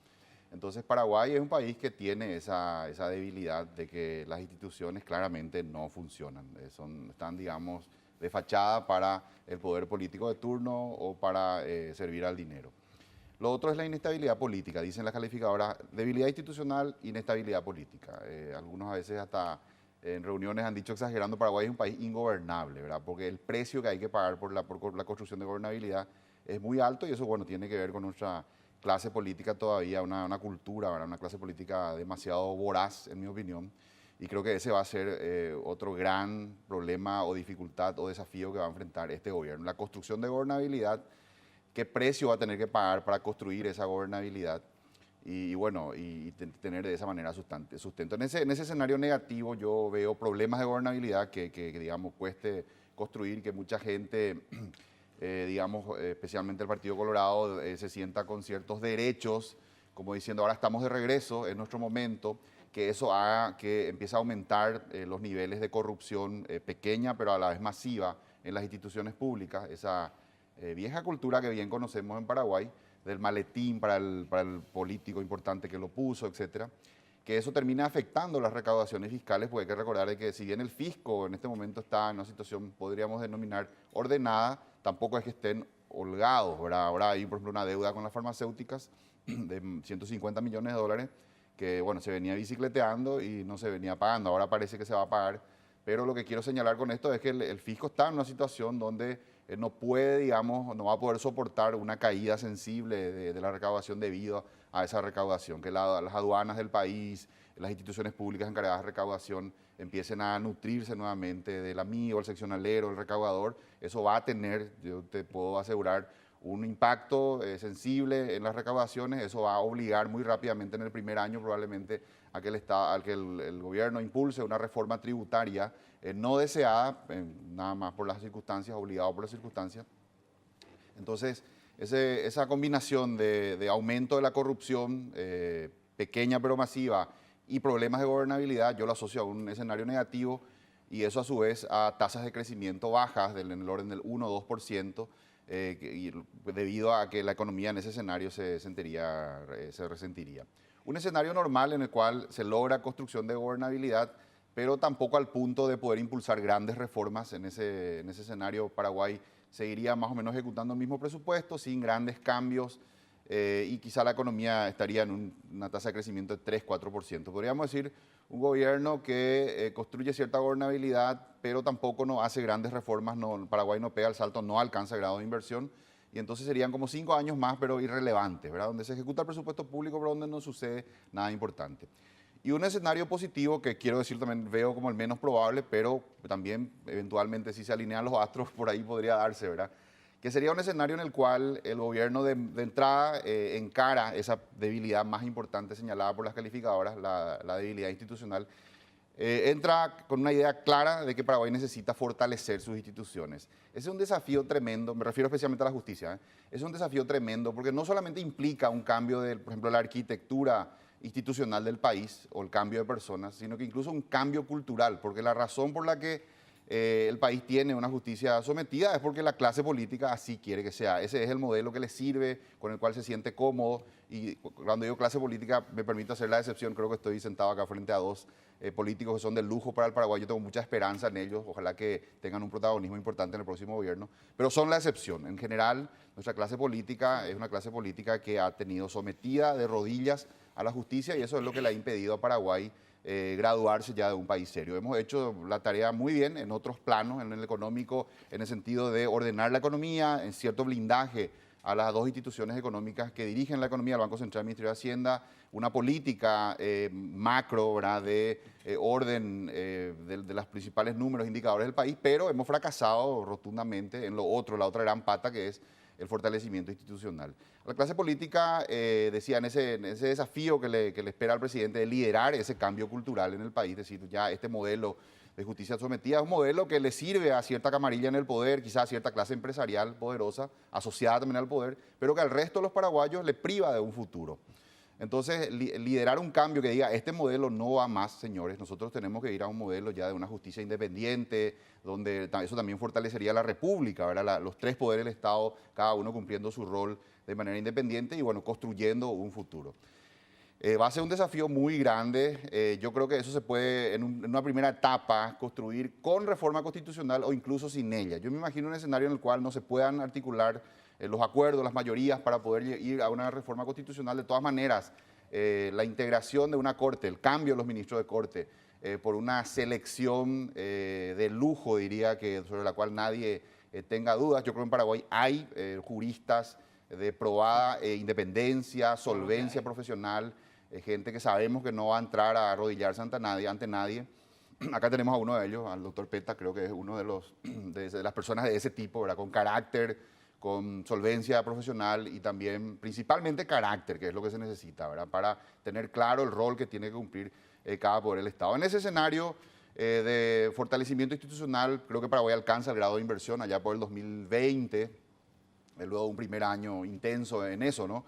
Entonces Paraguay es un país que tiene esa debilidad de que las instituciones claramente no funcionan, están, digamos, de fachada para el poder político de turno o para servir al dinero. Lo otro es la inestabilidad política, dicen las calificadoras, debilidad institucional, inestabilidad política. Algunos a veces hasta en reuniones han dicho exagerando, Paraguay es un país ingobernable, ¿verdad? Porque el precio que hay que pagar por la construcción de gobernabilidad es muy alto y eso, bueno, tiene que ver con nuestra clase política todavía, una cultura, ¿verdad? Una clase política demasiado voraz, en mi opinión, y creo que ese va a ser otro gran problema o dificultad o desafío que va a enfrentar este gobierno. La construcción de gobernabilidad, qué precio va a tener que pagar para construir esa gobernabilidad y bueno, y tener de esa manera sustento. En ese escenario negativo yo veo problemas de gobernabilidad que digamos, cueste construir, que mucha gente... digamos, especialmente el Partido Colorado, se sienta con ciertos derechos, como diciendo, ahora estamos de regreso, es nuestro momento, que eso haga que empiece a aumentar los niveles de corrupción pequeña, pero a la vez masiva en las instituciones públicas, esa vieja cultura que bien conocemos en Paraguay, del maletín para el político importante que lo puso, etcétera, que eso termina afectando las recaudaciones fiscales, porque hay que recordar que si bien el fisco en este momento está en una situación, podríamos denominar, ordenada, tampoco es que estén holgados, ¿verdad? Ahora hay, por ejemplo, una deuda con las farmacéuticas de 150 millones de dólares que, bueno, se venía bicicleteando y no se venía pagando. Ahora parece que se va a pagar, pero lo que quiero señalar con esto es que el fisco está en una situación donde no puede, digamos, no va a poder soportar una caída sensible de la recaudación debido a esa recaudación, que las aduanas del país, las instituciones públicas encargadas de recaudación empiecen a nutrirse nuevamente del amigo, el seccionalero, el recaudador. Eso va a tener, yo te puedo asegurar, un impacto sensible en las recaudaciones. Eso va a obligar muy rápidamente en el primer año probablemente a que el gobierno impulse una reforma tributaria no deseada, nada más por las circunstancias, obligado por las circunstancias. Entonces, esa combinación de aumento de la corrupción, pequeña pero masiva, y problemas de gobernabilidad, yo lo asocio a un escenario negativo y eso a su vez a tasas de crecimiento bajas en el orden del 1 o 2%, debido a que la economía en ese escenario se resentiría. Un escenario normal en el cual se logra construcción de gobernabilidad, pero tampoco al punto de poder impulsar grandes reformas. En ese escenario Paraguay seguiría más o menos ejecutando el mismo presupuesto, sin grandes cambios, y quizá la economía estaría en una tasa de crecimiento de 3-4%. Podríamos decir un gobierno que construye cierta gobernabilidad, pero tampoco no hace grandes reformas, Paraguay no pega el salto, no alcanza el grado de inversión, y entonces serían como 5 años más, pero irrelevantes, ¿verdad? Donde se ejecuta el presupuesto público, pero donde no sucede nada importante. Y un escenario positivo, que quiero decir también veo como el menos probable, pero también eventualmente si se alinean los astros, por ahí podría darse, ¿verdad? Que sería un escenario en el cual el gobierno de entrada encara esa debilidad más importante señalada por las calificadoras, la debilidad institucional, entra con una idea clara de que Paraguay necesita fortalecer sus instituciones. Ese es un desafío tremendo, me refiero especialmente a la justicia, es un desafío tremendo porque no solamente implica un cambio de, por ejemplo, la arquitectura institucional del país o el cambio de personas, sino que incluso un cambio cultural, porque la razón por la que el país tiene una justicia sometida es porque la clase política así quiere que sea. Ese es el modelo que le sirve, con el cual se siente cómodo. Y cuando digo clase política, me permito hacer la excepción. Creo que estoy sentado acá frente a dos políticos que son de lujo para el Paraguay. Yo tengo mucha esperanza en ellos. Ojalá que tengan un protagonismo importante en el próximo gobierno. Pero son la excepción. En general, nuestra clase política es una clase política que ha tenido sometida de rodillas a la justicia y eso es lo que le ha impedido a Paraguay graduarse ya de un país serio. Hemos hecho la tarea muy bien en otros planos, en el económico, en el sentido de ordenar la economía, en cierto blindaje a las dos instituciones económicas que dirigen la economía, el Banco Central y el Ministerio de Hacienda, una política macro, ¿verdad?, de orden de los principales números, indicadores del país, pero hemos fracasado rotundamente en lo otro, la otra gran pata que es el fortalecimiento institucional. La clase política, decía, en ese desafío que le espera al presidente de liderar ese cambio cultural en el país, es decir, ya este modelo de justicia sometida es un modelo que le sirve a cierta camarilla en el poder, quizás a cierta clase empresarial poderosa, asociada también al poder, pero que al resto de los paraguayos le priva de un futuro. Entonces, liderar un cambio que diga, este modelo no va más, señores, nosotros tenemos que ir a un modelo ya de una justicia independiente, donde eso también fortalecería la república, ¿verdad? Los tres poderes del Estado, cada uno cumpliendo su rol de manera independiente y, bueno, construyendo un futuro. Va a ser un desafío muy grande. Yo creo que eso se puede, en una primera etapa, construir con reforma constitucional o incluso sin ella. Yo me imagino un escenario en el cual no se puedan articular los acuerdos, las mayorías para poder ir a una reforma constitucional. De todas maneras, la integración de una corte, el cambio de los ministros de corte, por una selección de lujo, diría, que sobre la cual nadie tenga dudas. Yo creo que en Paraguay hay juristas de probada independencia, solvencia profesional, gente que sabemos que no va a entrar a arrodillarse ante nadie. Acá tenemos a uno de ellos, al doctor Peta, creo que es uno de las personas de ese tipo, ¿verdad? Con carácter, con solvencia profesional y también principalmente carácter, que es lo que se necesita, ¿verdad? Para tener claro el rol que tiene que cumplir cada poder del Estado. En ese escenario de fortalecimiento institucional, creo que Paraguay alcanza el grado de inversión allá por el 2020, luego de un primer año intenso en eso, ¿no?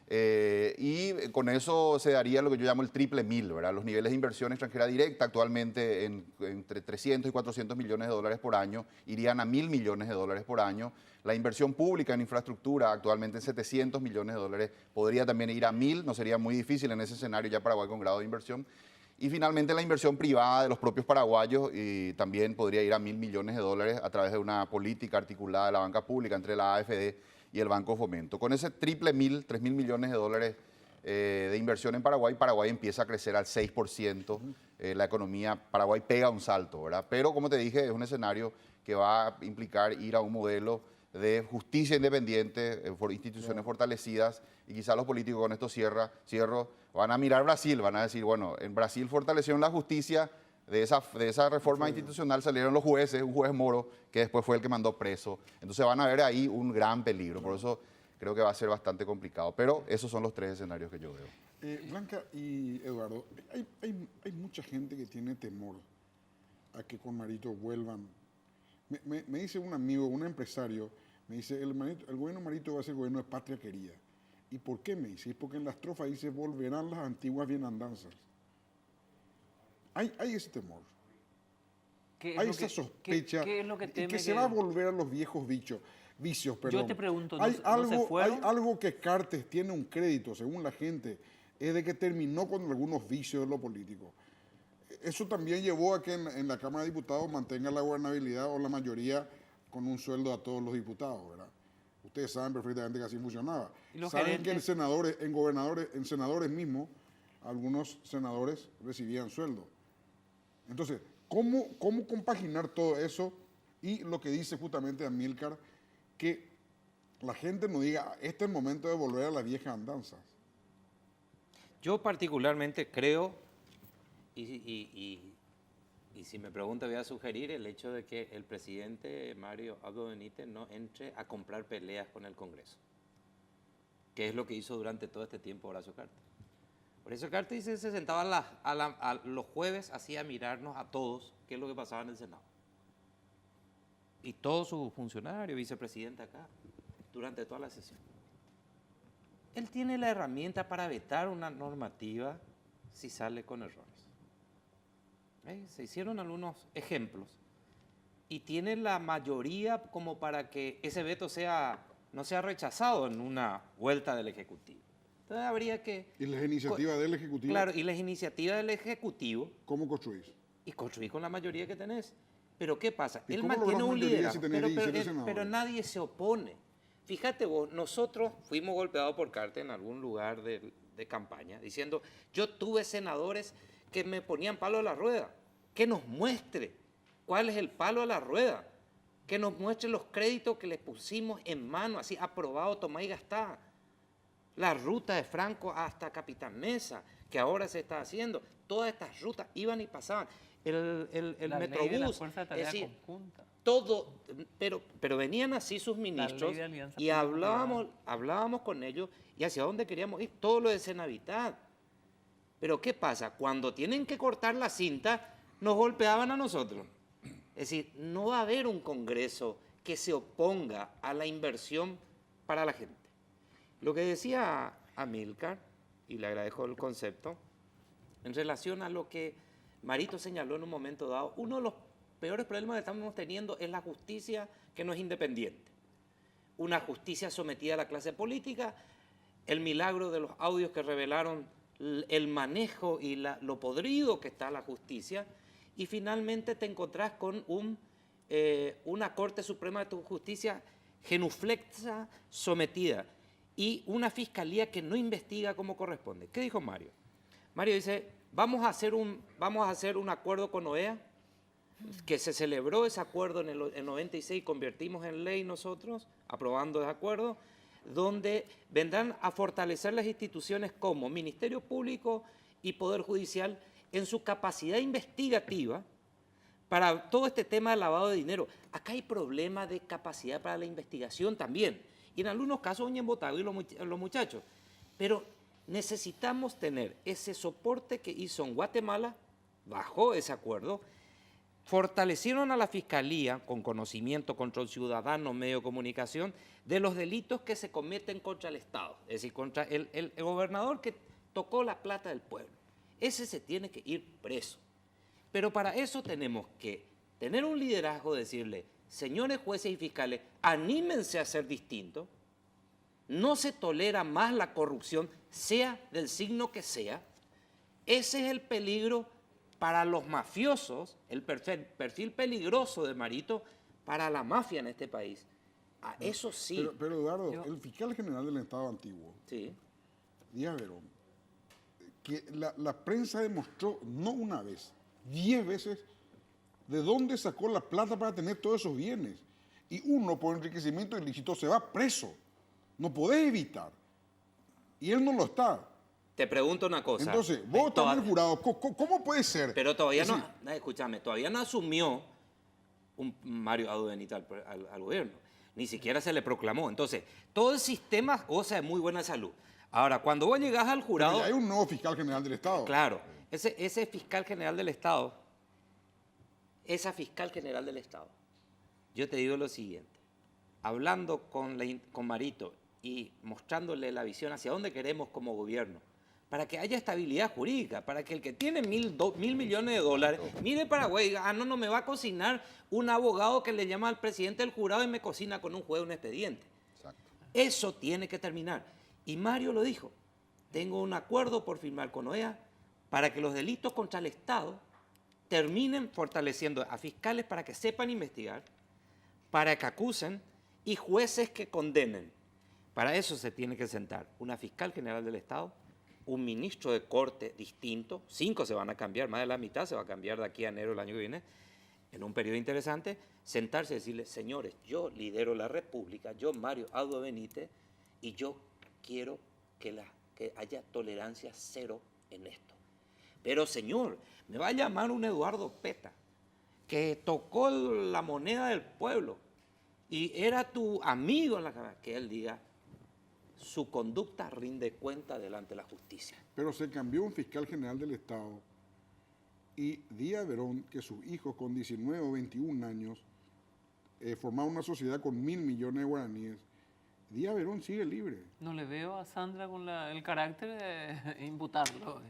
Y con eso se daría lo que yo llamo el triple mil, ¿verdad? Los niveles de inversión extranjera directa actualmente entre 300 y 400 millones de dólares por año irían a 1.000 millones de dólares por año. La inversión pública en infraestructura actualmente en 700 millones de dólares podría también ir a 1.000, no sería muy difícil en ese escenario ya Paraguay con grado de inversión. Y finalmente la inversión privada de los propios paraguayos y también podría ir a 1.000 millones de dólares a través de una política articulada de la banca pública entre la AFD y el Banco Fomento. Con ese triple 3.000 millones de dólares de inversión en Paraguay, Paraguay empieza a crecer al 6%, la economía, Paraguay pega un salto, ¿verdad? Pero como te dije, es un escenario que va a implicar ir a un modelo de justicia independiente, por instituciones fortalecidas, y quizás los políticos, con esto cierro, van a mirar Brasil, van a decir, bueno, en Brasil fortalecieron la justicia, de esa reforma institucional salieron los jueces, un juez Moro, que después fue el que mandó preso. Entonces van a ver ahí un gran peligro, por eso creo que va a ser bastante complicado. Pero esos son los tres escenarios que yo veo. Blanca y Eduardo, hay mucha gente que tiene temor a que con Marito vuelvan. Me dice un amigo, un empresario, me dice, el gobierno Marito va a ser gobierno de patria querida. ¿Y por qué? Me dice, porque en la estrofa dice, volverán las antiguas bienandanzas. Hay ese temor, hay esa sospecha y que se va a volver a los viejos vicios. Yo te pregunto, hay fueron? algo que Cartes tiene un crédito, según la gente, es de que terminó con algunos vicios de lo político. Eso también llevó a que en la Cámara de Diputados mantenga la gobernabilidad o la mayoría con un sueldo a todos los diputados, ¿verdad? Ustedes saben perfectamente que así funcionaba. Saben que en senadores mismos, algunos senadores recibían sueldo. Entonces, ¿cómo compaginar todo eso y lo que dice justamente Amílcar, que la gente no diga, este es el momento de volver a las viejas andanzas? Yo particularmente creo, y si me pregunta voy a sugerir el hecho de que el presidente Mario Abdo Benítez no entre a comprar peleas con el Congreso, que es lo que hizo durante todo este tiempo Horacio Cartes. Horacio Cartes se sentaba los jueves así a mirarnos a todos qué es lo que pasaba en el Senado. Y todos sus funcionarios, vicepresidente acá, durante toda la sesión. Él tiene la herramienta para vetar una normativa si sale con errores. Se hicieron algunos ejemplos y tiene la mayoría como para que ese veto no sea rechazado en una vuelta del Ejecutivo. Entonces habría que... ¿Y las iniciativas del Ejecutivo? Claro, y las iniciativas del Ejecutivo... ¿Cómo construís? Y construís con la mayoría que tenés. Pero ¿qué pasa? ¿Y él cómo mantiene un liderazgo, si pero nadie se opone. Fíjate vos, nosotros fuimos golpeados por Cartes en algún lugar de campaña, diciendo, yo tuve senadores que me ponían palo a la rueda, que nos muestre cuál es el palo a la rueda, que nos muestre los créditos que le pusimos en mano, así aprobado, tomá y gastá. La ruta de Franco hasta Capitán Mesa, que ahora se está haciendo, todas estas rutas iban y pasaban. El Metrobús, es decir, todo, pero venían así sus ministros y hablábamos con ellos y hacia dónde queríamos ir, todo lo de Senavitad. Pero ¿qué pasa? Cuando tienen que cortar la cinta, nos golpeaban a nosotros. Es decir, no va a haber un Congreso que se oponga a la inversión para la gente. Lo que decía Amílcar, y le agradezco el concepto, en relación a lo que Marito señaló en un momento dado. Uno de los peores problemas que estamos teniendo es la justicia que no es independiente. Una justicia sometida a la clase política, el milagro de los audios que revelaron el manejo y lo podrido que está la justicia, y finalmente te encontrás con una Corte Suprema de Justicia genuflexa, sometida, y una fiscalía que no investiga como corresponde. ¿Qué dijo Mario? Mario dice, vamos a hacer un acuerdo con OEA, que se celebró ese acuerdo en el 96, convertimos en ley nosotros, aprobando ese acuerdo, donde vendrán a fortalecer las instituciones como Ministerio Público y Poder Judicial en su capacidad investigativa para todo este tema de lavado de dinero. Acá hay problema de capacidad para la investigación también, y en algunos casos Oñembotagui y los muchachos, pero necesitamos tener ese soporte que hizo en Guatemala, bajo ese acuerdo, fortalecieron a la Fiscalía con conocimiento, control ciudadano, medio de comunicación, de los delitos que se cometen contra el Estado, es decir, contra el gobernador que tocó la plata del pueblo. Ese se tiene que ir preso. Pero para eso tenemos que tener un liderazgo, decirle, señores jueces y fiscales, anímense a ser distintos, no se tolera más la corrupción, sea del signo que sea. Ese es el peligro para los mafiosos, el perfil peligroso de Marito para la mafia en este país. Eso sí. Pero Eduardo, el fiscal general del Estado antiguo, sí, Díaz Verón, que la prensa demostró no una vez, 10 veces, de dónde sacó la plata para tener todos esos bienes. Y uno, por enriquecimiento ilícito, se va preso. No podés evitar. Y él no lo está. Te pregunto una cosa. Entonces, vos estás en el jurado, ¿cómo puede ser? Pero todavía escúchame, todavía no asumió un Mario Abdo Benito al gobierno. Ni siquiera se le proclamó. Entonces, todo el sistema goza de muy buena salud. Ahora, cuando vos llegás al jurado... Porque hay un nuevo fiscal general del Estado. Claro. Ese fiscal general del Estado, esa fiscal general del Estado, yo te digo lo siguiente. Hablando con Marito y mostrándole la visión hacia dónde queremos como gobierno, para que haya estabilidad jurídica, para que el que tiene $1.000 millones mire Paraguay y diga, no me va a cocinar un abogado que le llama al presidente del jurado y me cocina con un juez un expediente. Exacto. Eso tiene que terminar. Y Mario lo dijo, tengo un acuerdo por firmar con OEA para que los delitos contra el Estado terminen fortaleciendo a fiscales para que sepan investigar, para que acusen y jueces que condenen. Para eso se tiene que sentar una fiscal general del Estado, un ministro de corte distinto, 5 se van a cambiar, más de la mitad se va a cambiar de aquí a enero del año que viene, en un periodo interesante, sentarse y decirle, señores, yo lidero la República, yo Mario Abdo Benítez, y yo quiero que haya tolerancia cero en esto. Pero señor, me va a llamar un Eduardo Peta, que tocó la moneda del pueblo, y era tu amigo en la cámara, que él diga, su conducta rinde cuenta delante de la justicia. Pero se cambió un fiscal general del Estado y Díaz Verón, que sus hijos con 19 o 21 años formaban una sociedad con 1.000 millones de guaraníes, Díaz Verón sigue libre. No le veo a Sandra con el carácter de imputarlo.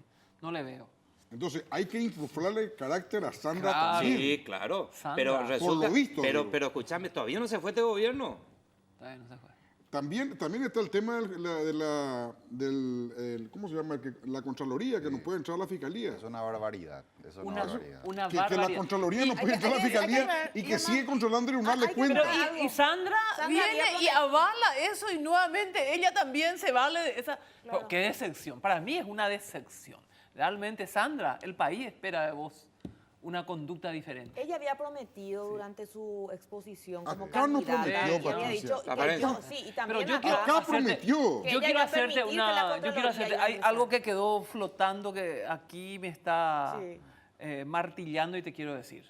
No le veo. Entonces hay que insuflarle carácter a Sandra también. también. Sí, claro. Sandra. Pero resulta, por lo visto. Pero escúchame, todavía no se fue este gobierno. Todavía no se fue. También está el tema del ¿cómo se llama? La Contraloría, que no puede entrar a la Fiscalía. Es una barbaridad. Es una barbaridad. Una Que barbaridad. la Contraloría no puede entrar a la Fiscalía y que sigue controlando el tribunal de cuentas. Y Sandra viene y avala eso y nuevamente ella también se vale de esa... Claro. Qué decepción. Para mí es una decepción. Realmente, Sandra, el país espera de vos una conducta diferente. Ella había prometido durante su exposición como Acá no candidata, prometió, y había dicho Patricia. y también Pero yo acá, prometió. que Yo ella quiero iba a hacerte permitir que la Contraloría hay iba a algo que quedó flotando que aquí me está Sí. martillando y te quiero decir.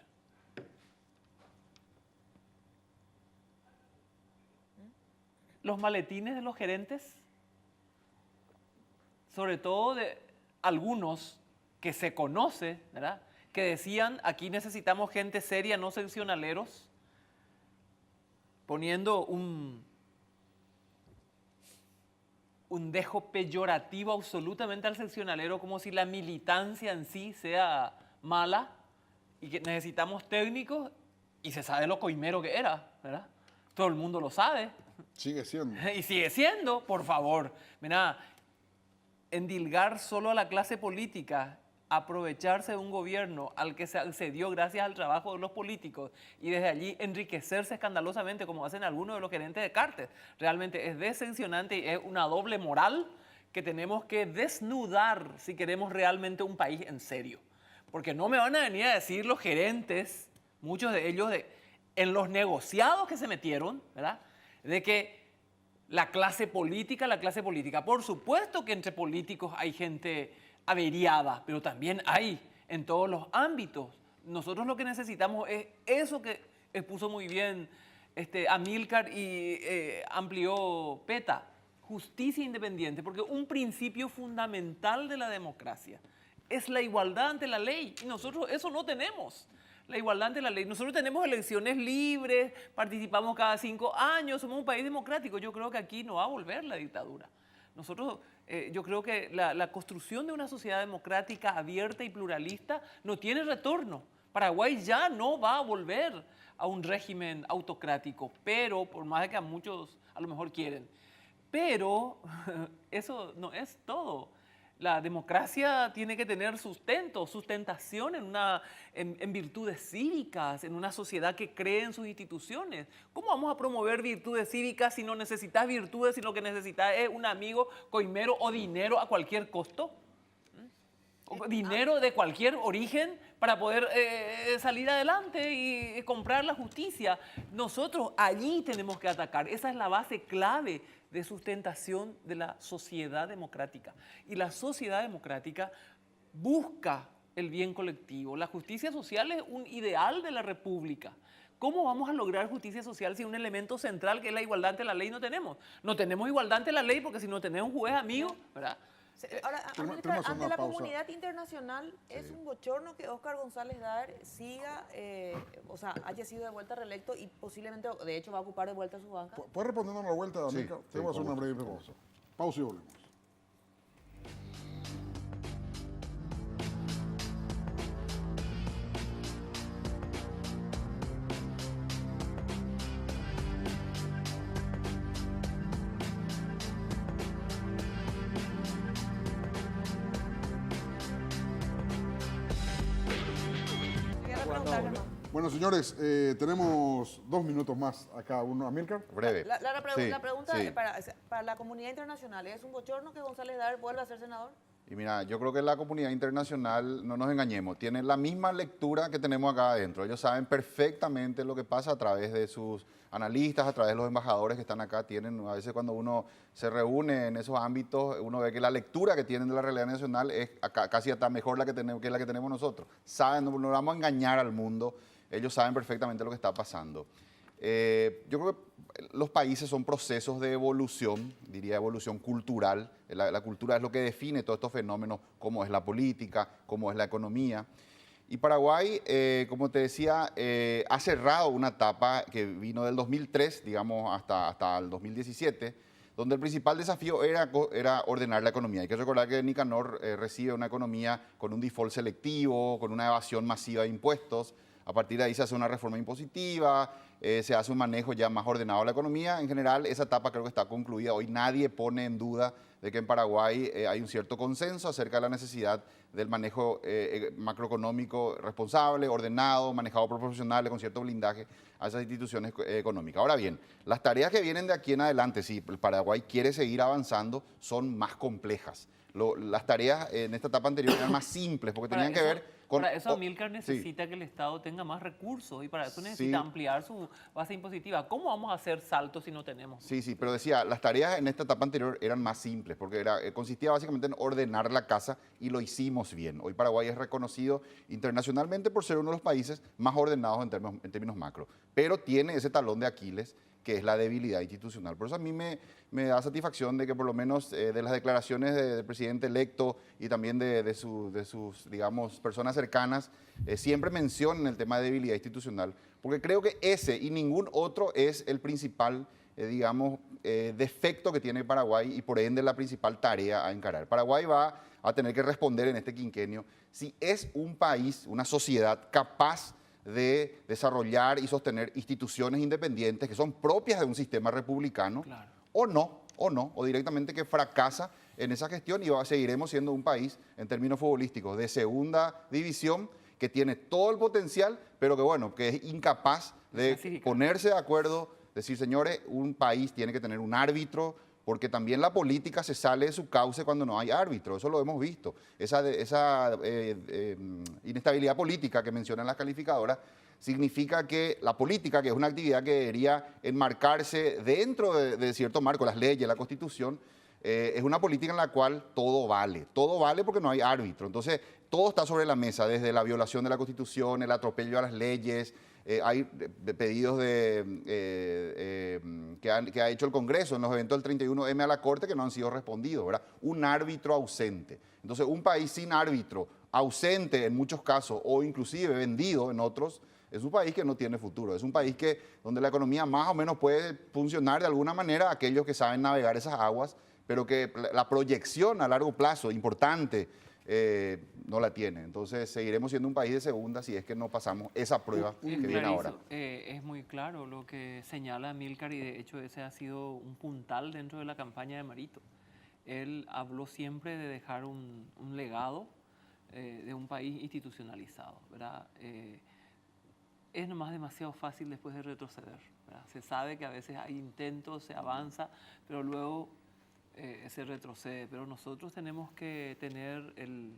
Los maletines de los gerentes, sobre todo de algunos que se conoce, ¿verdad?, que decían, aquí necesitamos gente seria, no sensionaleros, poniendo un dejo peyorativo absolutamente al seccionalero, como si la militancia en sí sea mala y que necesitamos técnicos, y se sabe lo coimero que era, ¿verdad? Todo el mundo lo sabe. Sigue siendo. Y sigue siendo, por favor. Mira, endilgar solo a la clase política, aprovecharse de un gobierno al que se accedió gracias al trabajo de los políticos y desde allí enriquecerse escandalosamente como hacen algunos de los gerentes de cártel, realmente es decepcionante y es una doble moral que tenemos que desnudar si queremos realmente un país en serio. Porque no me van a venir a decir los gerentes, muchos de ellos en los negociados que se metieron, ¿verdad?, de que la clase política, por supuesto que entre políticos hay gente averiada, pero también hay en todos los ámbitos. Nosotros lo que necesitamos es eso que expuso muy bien Amílcar y amplió Peta, justicia independiente, porque un principio fundamental de la democracia es la igualdad ante la ley, y nosotros eso no tenemos. La igualdad ante la ley. Nosotros tenemos elecciones libres, participamos cada 5 años, somos un país democrático. Yo creo que aquí no va a volver la dictadura. Nosotros, yo creo que la construcción de una sociedad democrática, abierta y pluralista no tiene retorno. Paraguay ya no va a volver a un régimen autocrático, pero, por más de que a muchos a lo mejor quieren. Pero eso no es todo. La democracia tiene que tener sustentación en virtudes cívicas, en una sociedad que cree en sus instituciones. ¿Cómo vamos a promover virtudes cívicas si no necesitas virtudes, si lo que necesitas es un amigo coimero o dinero a cualquier costo? O dinero de cualquier origen para poder salir adelante y comprar la justicia. Nosotros allí tenemos que atacar. Esa es la base clave de sustentación de la sociedad democrática. Y la sociedad democrática busca el bien colectivo. La justicia social es un ideal de la república. ¿Cómo vamos a lograr justicia social si un elemento central que es la igualdad ante la ley no tenemos? No tenemos igualdad ante la ley porque si no tenemos un juez amigo, ¿verdad? Ahora, ante la comunidad internacional, ¿es un bochorno que Óscar González Daer siga, o sea, haya sido de vuelta reelecto y posiblemente, de hecho, va a ocupar de vuelta su banca? ¿Puedes respondernos a la vuelta, Amílcar? Te voy a hacer una breve pausa. Pausa y volvemos. Bueno, señores, tenemos 2 minutos más a cada uno. Amílcar. Breve. La pregunta para la comunidad internacional, ¿es un bochorno que González Daer vuelva a ser senador? Y mira, yo creo que la comunidad internacional, no nos engañemos, tiene la misma lectura que tenemos acá adentro. Ellos saben perfectamente lo que pasa a través de sus analistas, a través de los embajadores que están acá. Tienen, a veces cuando uno se reúne en esos ámbitos, uno ve que la lectura que tienen de la realidad nacional es casi hasta mejor que la que tenemos nosotros. Saben, no vamos a engañar al mundo. Ellos saben perfectamente lo que está pasando. Yo creo que los países son procesos de evolución, diría evolución cultural. La cultura es lo que define todos estos fenómenos, cómo es la política, cómo es la economía. Y Paraguay, como te decía, ha cerrado una etapa que vino del 2003, digamos, hasta el 2017, donde el principal desafío era ordenar la economía. Hay que recordar que Nicanor recibe una economía con un default selectivo, con una evasión masiva de impuestos. A partir de ahí se hace una reforma impositiva, se hace un manejo ya más ordenado de la economía. En general, esa etapa creo que está concluida. Hoy nadie pone en duda de que en Paraguay hay un cierto consenso acerca de la necesidad del manejo macroeconómico responsable, ordenado, manejado por profesionales con cierto blindaje a esas instituciones económicas. Ahora bien, las tareas que vienen de aquí en adelante, si el Paraguay quiere seguir avanzando, son más complejas. Las tareas en esta etapa anterior eran más simples porque tenían que ver con... Para eso Amílcar necesita que el Estado tenga más recursos y para eso necesita ampliar su base impositiva. ¿Cómo vamos a hacer saltos si no tenemos? Sí, pero decía, las tareas en esta etapa anterior eran más simples porque consistía básicamente en ordenar la casa y lo hicimos bien. Hoy Paraguay es reconocido internacionalmente por ser uno de los países más ordenados en términos macro, pero tiene ese talón de Aquiles que es la debilidad institucional. Por eso a mí me da satisfacción de que por lo menos de las declaraciones del presidente electo y también de sus, digamos, personas cercanas, siempre mencionan el tema de debilidad institucional, porque creo que ese y ningún otro es el principal, digamos, defecto que tiene Paraguay y por ende la principal tarea a encarar. Paraguay va a tener que responder en este quinquenio si es un país, una sociedad capaz de desarrollar y sostener instituciones independientes que son propias de un sistema republicano, Claro. o directamente que fracasa en esa gestión y seguiremos siendo un país, en términos futbolísticos, de segunda división, que tiene todo el potencial, pero que bueno, que es incapaz de Clasificar. ponerse de acuerdo, decir, señores, un país tiene que tener un árbitro, porque también la política se sale de su cauce cuando no hay árbitro, eso lo hemos visto. Esa inestabilidad política que mencionan las calificadoras significa que la política, que es una actividad que debería enmarcarse dentro de cierto marco, las leyes, la Constitución, es una política en la cual todo vale porque no hay árbitro. Entonces, todo está sobre la mesa, desde la violación de la Constitución, el atropello a las leyes, hay pedidos que ha hecho el Congreso en los eventos del 31M a la Corte que no han sido respondidos, ¿verdad? Un árbitro ausente. Entonces, un país sin árbitro, ausente en muchos casos o inclusive vendido en otros, es un país que no tiene futuro. Es un país donde la economía más o menos puede funcionar de alguna manera, aquellos que saben navegar esas aguas, pero que la proyección a largo plazo importante no la tiene. Entonces seguiremos siendo un país de segunda si es que no pasamos esa prueba que viene ahora. Es muy claro lo que señala Amílcar y de hecho ese ha sido un puntal dentro de la campaña de Marito. Él habló siempre de dejar un legado de un país institucionalizado, ¿verdad? Es nomás demasiado fácil después de retroceder, ¿verdad? Se sabe que a veces hay intentos, se avanza, pero luego se retrocede. Pero nosotros tenemos que tener el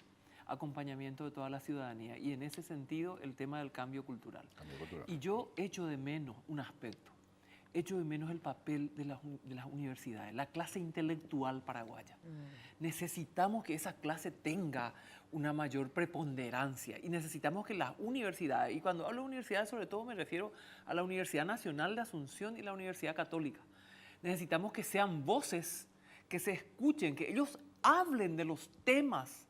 acompañamiento de toda la ciudadanía y en ese sentido el tema del cambio cultural. Y yo echo de menos un aspecto, echo de menos el papel de las universidades, la clase intelectual paraguaya. Necesitamos que esa clase tenga una mayor preponderancia y necesitamos que las universidades, y cuando hablo de universidades sobre todo me refiero a la Universidad Nacional de Asunción y la Universidad Católica, necesitamos que sean voces, que se escuchen, que ellos hablen de los temas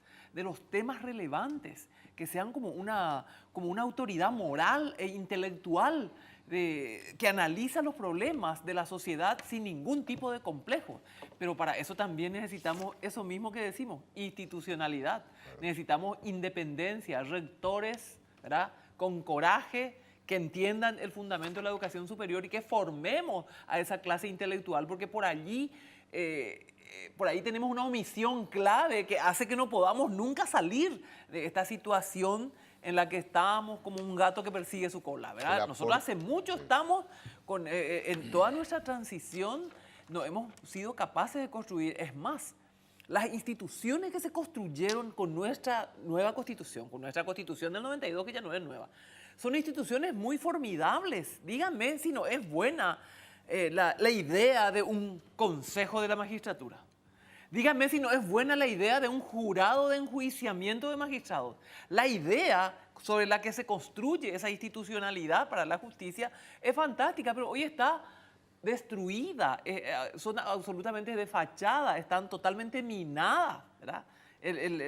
relevantes, que sean como una autoridad moral e intelectual que analiza los problemas de la sociedad sin ningún tipo de complejo. Pero para eso también necesitamos eso mismo que decimos, institucionalidad. Necesitamos independencia, rectores, ¿verdad?, con coraje, que entiendan el fundamento de la educación superior y que formemos a esa clase intelectual, porque por ahí tenemos una omisión clave que hace que no podamos nunca salir de esta situación en la que estamos como un gato que persigue su cola, ¿verdad? Nosotros hace mucho estamos en toda nuestra transición, no hemos sido capaces de construir. Es más, las instituciones que se construyeron con nuestra nueva Constitución, con nuestra Constitución del 92, que ya no es nueva, son instituciones muy formidables. Díganme si no es buena la idea de un consejo de la magistratura. Díganme si no es buena la idea de un jurado de enjuiciamiento de magistrados. La idea sobre la que se construye esa institucionalidad para la justicia es fantástica, pero hoy está destruida, son absolutamente desfachadas, están totalmente minadas, ¿verdad?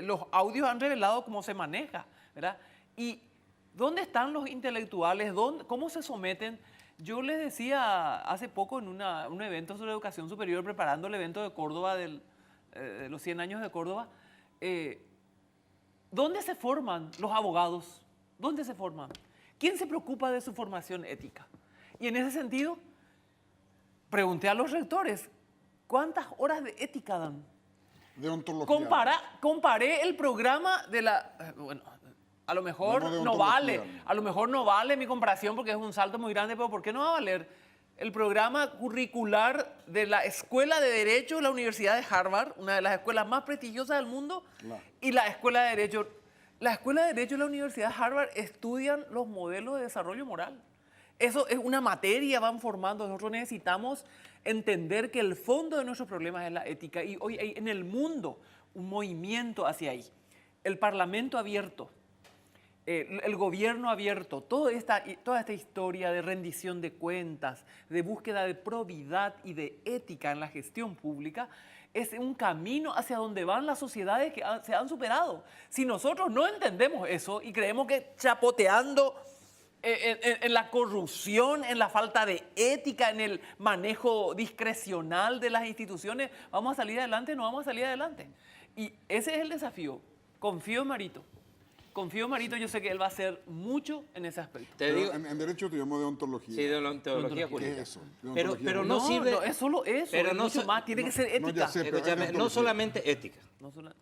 Los audios han revelado cómo se maneja, ¿verdad? Y ¿dónde están los intelectuales? ¿Cómo se someten? Yo les decía hace poco en un evento sobre educación superior, preparando el evento de Córdoba, de los 100 años de Córdoba, ¿dónde se forman los abogados? ¿Dónde se forman? ¿Quién se preocupa de su formación ética? Y en ese sentido, pregunté a los rectores, ¿cuántas horas de ética dan? De ontología. Comparé el programa de la... bueno, a lo mejor no vale mi comparación porque es un salto muy grande, pero ¿por qué no va a valer el programa curricular de la Escuela de Derecho de la Universidad de Harvard, una de las escuelas más prestigiosas del mundo, y la Escuela de Derecho? La Escuela de Derecho de la Universidad de Harvard estudian los modelos de desarrollo moral. Eso es una materia, van formando. Nosotros necesitamos entender que el fondo de nuestros problemas es la ética. Y hoy hay en el mundo un movimiento hacia ahí. El Parlamento abierto, el gobierno abierto, toda esta historia de rendición de cuentas, de búsqueda de probidad y de ética en la gestión pública, es un camino hacia donde van las sociedades que se han superado. Si nosotros no entendemos eso y creemos que chapoteando en la corrupción, en la falta de ética, en el manejo discrecional de las instituciones, ¿vamos a salir adelante o no vamos a salir adelante? Y ese es el desafío. Confío en Marito. Confío en Marito, yo sé que él va a hacer mucho en ese aspecto. En derecho estudiamos deontología. Sí, de ontología jurídica. ¿Qué es eso? Pero no sirve. No, es solo eso, pero es no mucho más, tiene que ser ética. Escúchame, no solamente ética. No solo-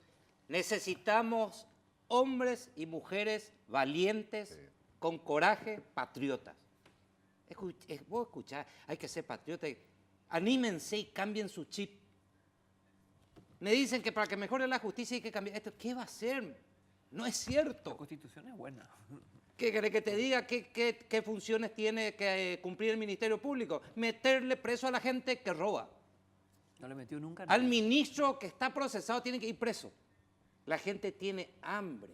Necesitamos hombres y mujeres valientes, con coraje, patriotas. Vos escuchás, hay que ser patriotas. Anímense y cambien su chip. Me dicen que para que mejore la justicia hay que cambiar esto. ¿Qué va a hacer? No es cierto. La Constitución es buena. ¿Qué querés que te diga? ¿Qué funciones tiene que cumplir el Ministerio Público? Meterle preso a la gente que roba. No le metió nunca Al nada. ministro que está procesado tiene que ir preso. La gente tiene hambre.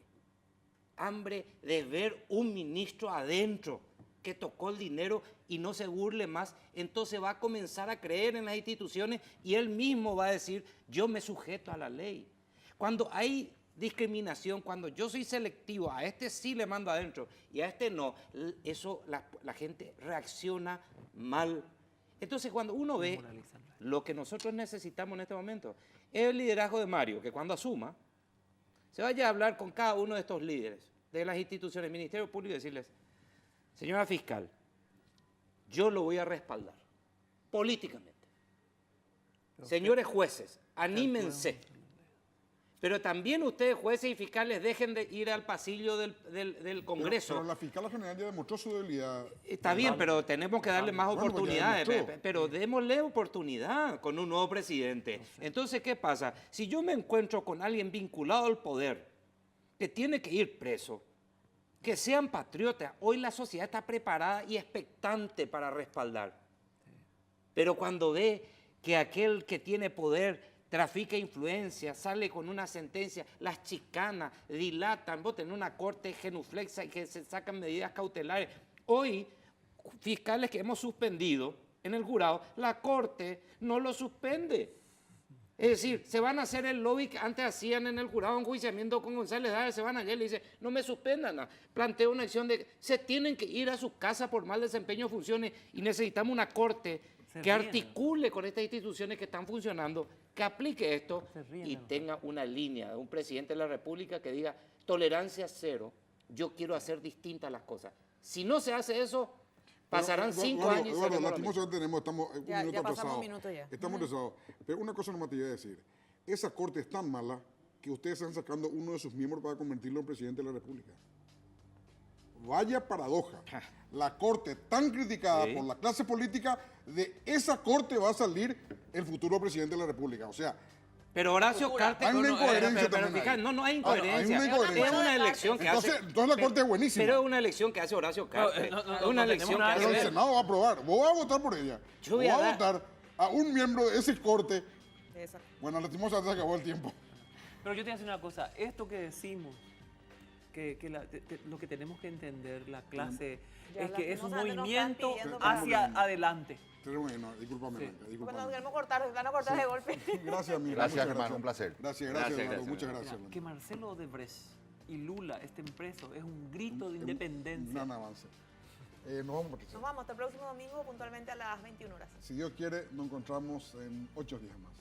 Hambre de ver un ministro adentro que tocó el dinero y no se burle más. Entonces va a comenzar a creer en las instituciones y él mismo va a decir, yo me sujeto a la ley. Cuando hay discriminación, cuando yo soy selectivo, a este sí le mando adentro y a este no, eso la gente reacciona mal. Entonces cuando uno ve lo que nosotros necesitamos en este momento, es el liderazgo de Mario, que cuando asuma, se vaya a hablar con cada uno de estos líderes de las instituciones, Ministerio Público, y decirles, señora fiscal, yo lo voy a respaldar políticamente. Señores jueces, anímense. Pero también ustedes, jueces y fiscales, dejen de ir al pasillo del Congreso. Pero la fiscal general ya demostró su debilidad. Está bien, pero tenemos que darle más Bueno, pues ya oportunidades. demostró. Pero démosle oportunidad con un nuevo presidente. Entonces, ¿qué pasa? Si yo me encuentro con alguien vinculado al poder, que tiene que ir preso, que sean patriotas, hoy la sociedad está preparada y expectante para respaldar. Pero cuando ve que aquel que tiene poder trafica influencia, sale con una sentencia, las chicanas, dilatan, vos tenés una corte genuflexa y que se sacan medidas cautelares. Hoy, fiscales que hemos suspendido en el jurado, la corte no lo suspende. Es decir, se van a hacer el lobby que antes hacían en el jurado enjuiciamiento con González Dávila, se van allá y le dicen, no me suspendan, planteo una acción de, se tienen que ir a su casa por mal desempeño de funciones y necesitamos una corte que articule con estas instituciones que están funcionando, que aplique esto y tenga una línea de un presidente de la República que diga tolerancia cero, yo quiero hacer distintas las cosas. Si no se hace eso, pasarán 5 años y Eduardo, seremos lastimosamente estamos un Ya minuto pasamos atrasado. un minuto ya. Estamos atrasados. Pero una cosa nomás te iba a decir. Esa corte es tan mala que ustedes están sacando uno de sus miembros para convertirlo en presidente de la República. Vaya paradoja. La corte tan criticada por la clase política, de esa corte va a salir el futuro presidente de la República. O sea, pero Horacio Cartes... hay una incoherencia también ahí. No hay incoherencia. Hay una incoherencia. Es una elección que hace... Entonces la corte es buenísima. Pero es una elección que hace Horacio Cartes. Es una elección que Pero el hace... Senado va a aprobar. Vos vas a votar por ella. Yo Vos voy a vas a dar- votar a un miembro de ese corte. Exacto. Bueno, lastimosamente se acabó el tiempo. Pero yo te voy a decir una cosa, esto que decimos, lo que tenemos que entender la clase Ya es que es un lastimosamente nos movimiento están pidiendo para- hacia adelante. No, discúlpame, Sí. Blanca, Porque discúlpame. nos queremos cortar, van a cortar de golpe. Gracias, amigo. Gracias, Muchas Germán, un placer. Gracias, Gracias, Eduardo. gracias. Muchas gracias. Que Marcelo Odebrecht y Lula estén presos es un grito de independencia. Un gran avance. Nos vamos, Patricia. Nos vamos hasta el próximo domingo puntualmente a las 21 horas. Si Dios quiere, nos encontramos en 8 días más.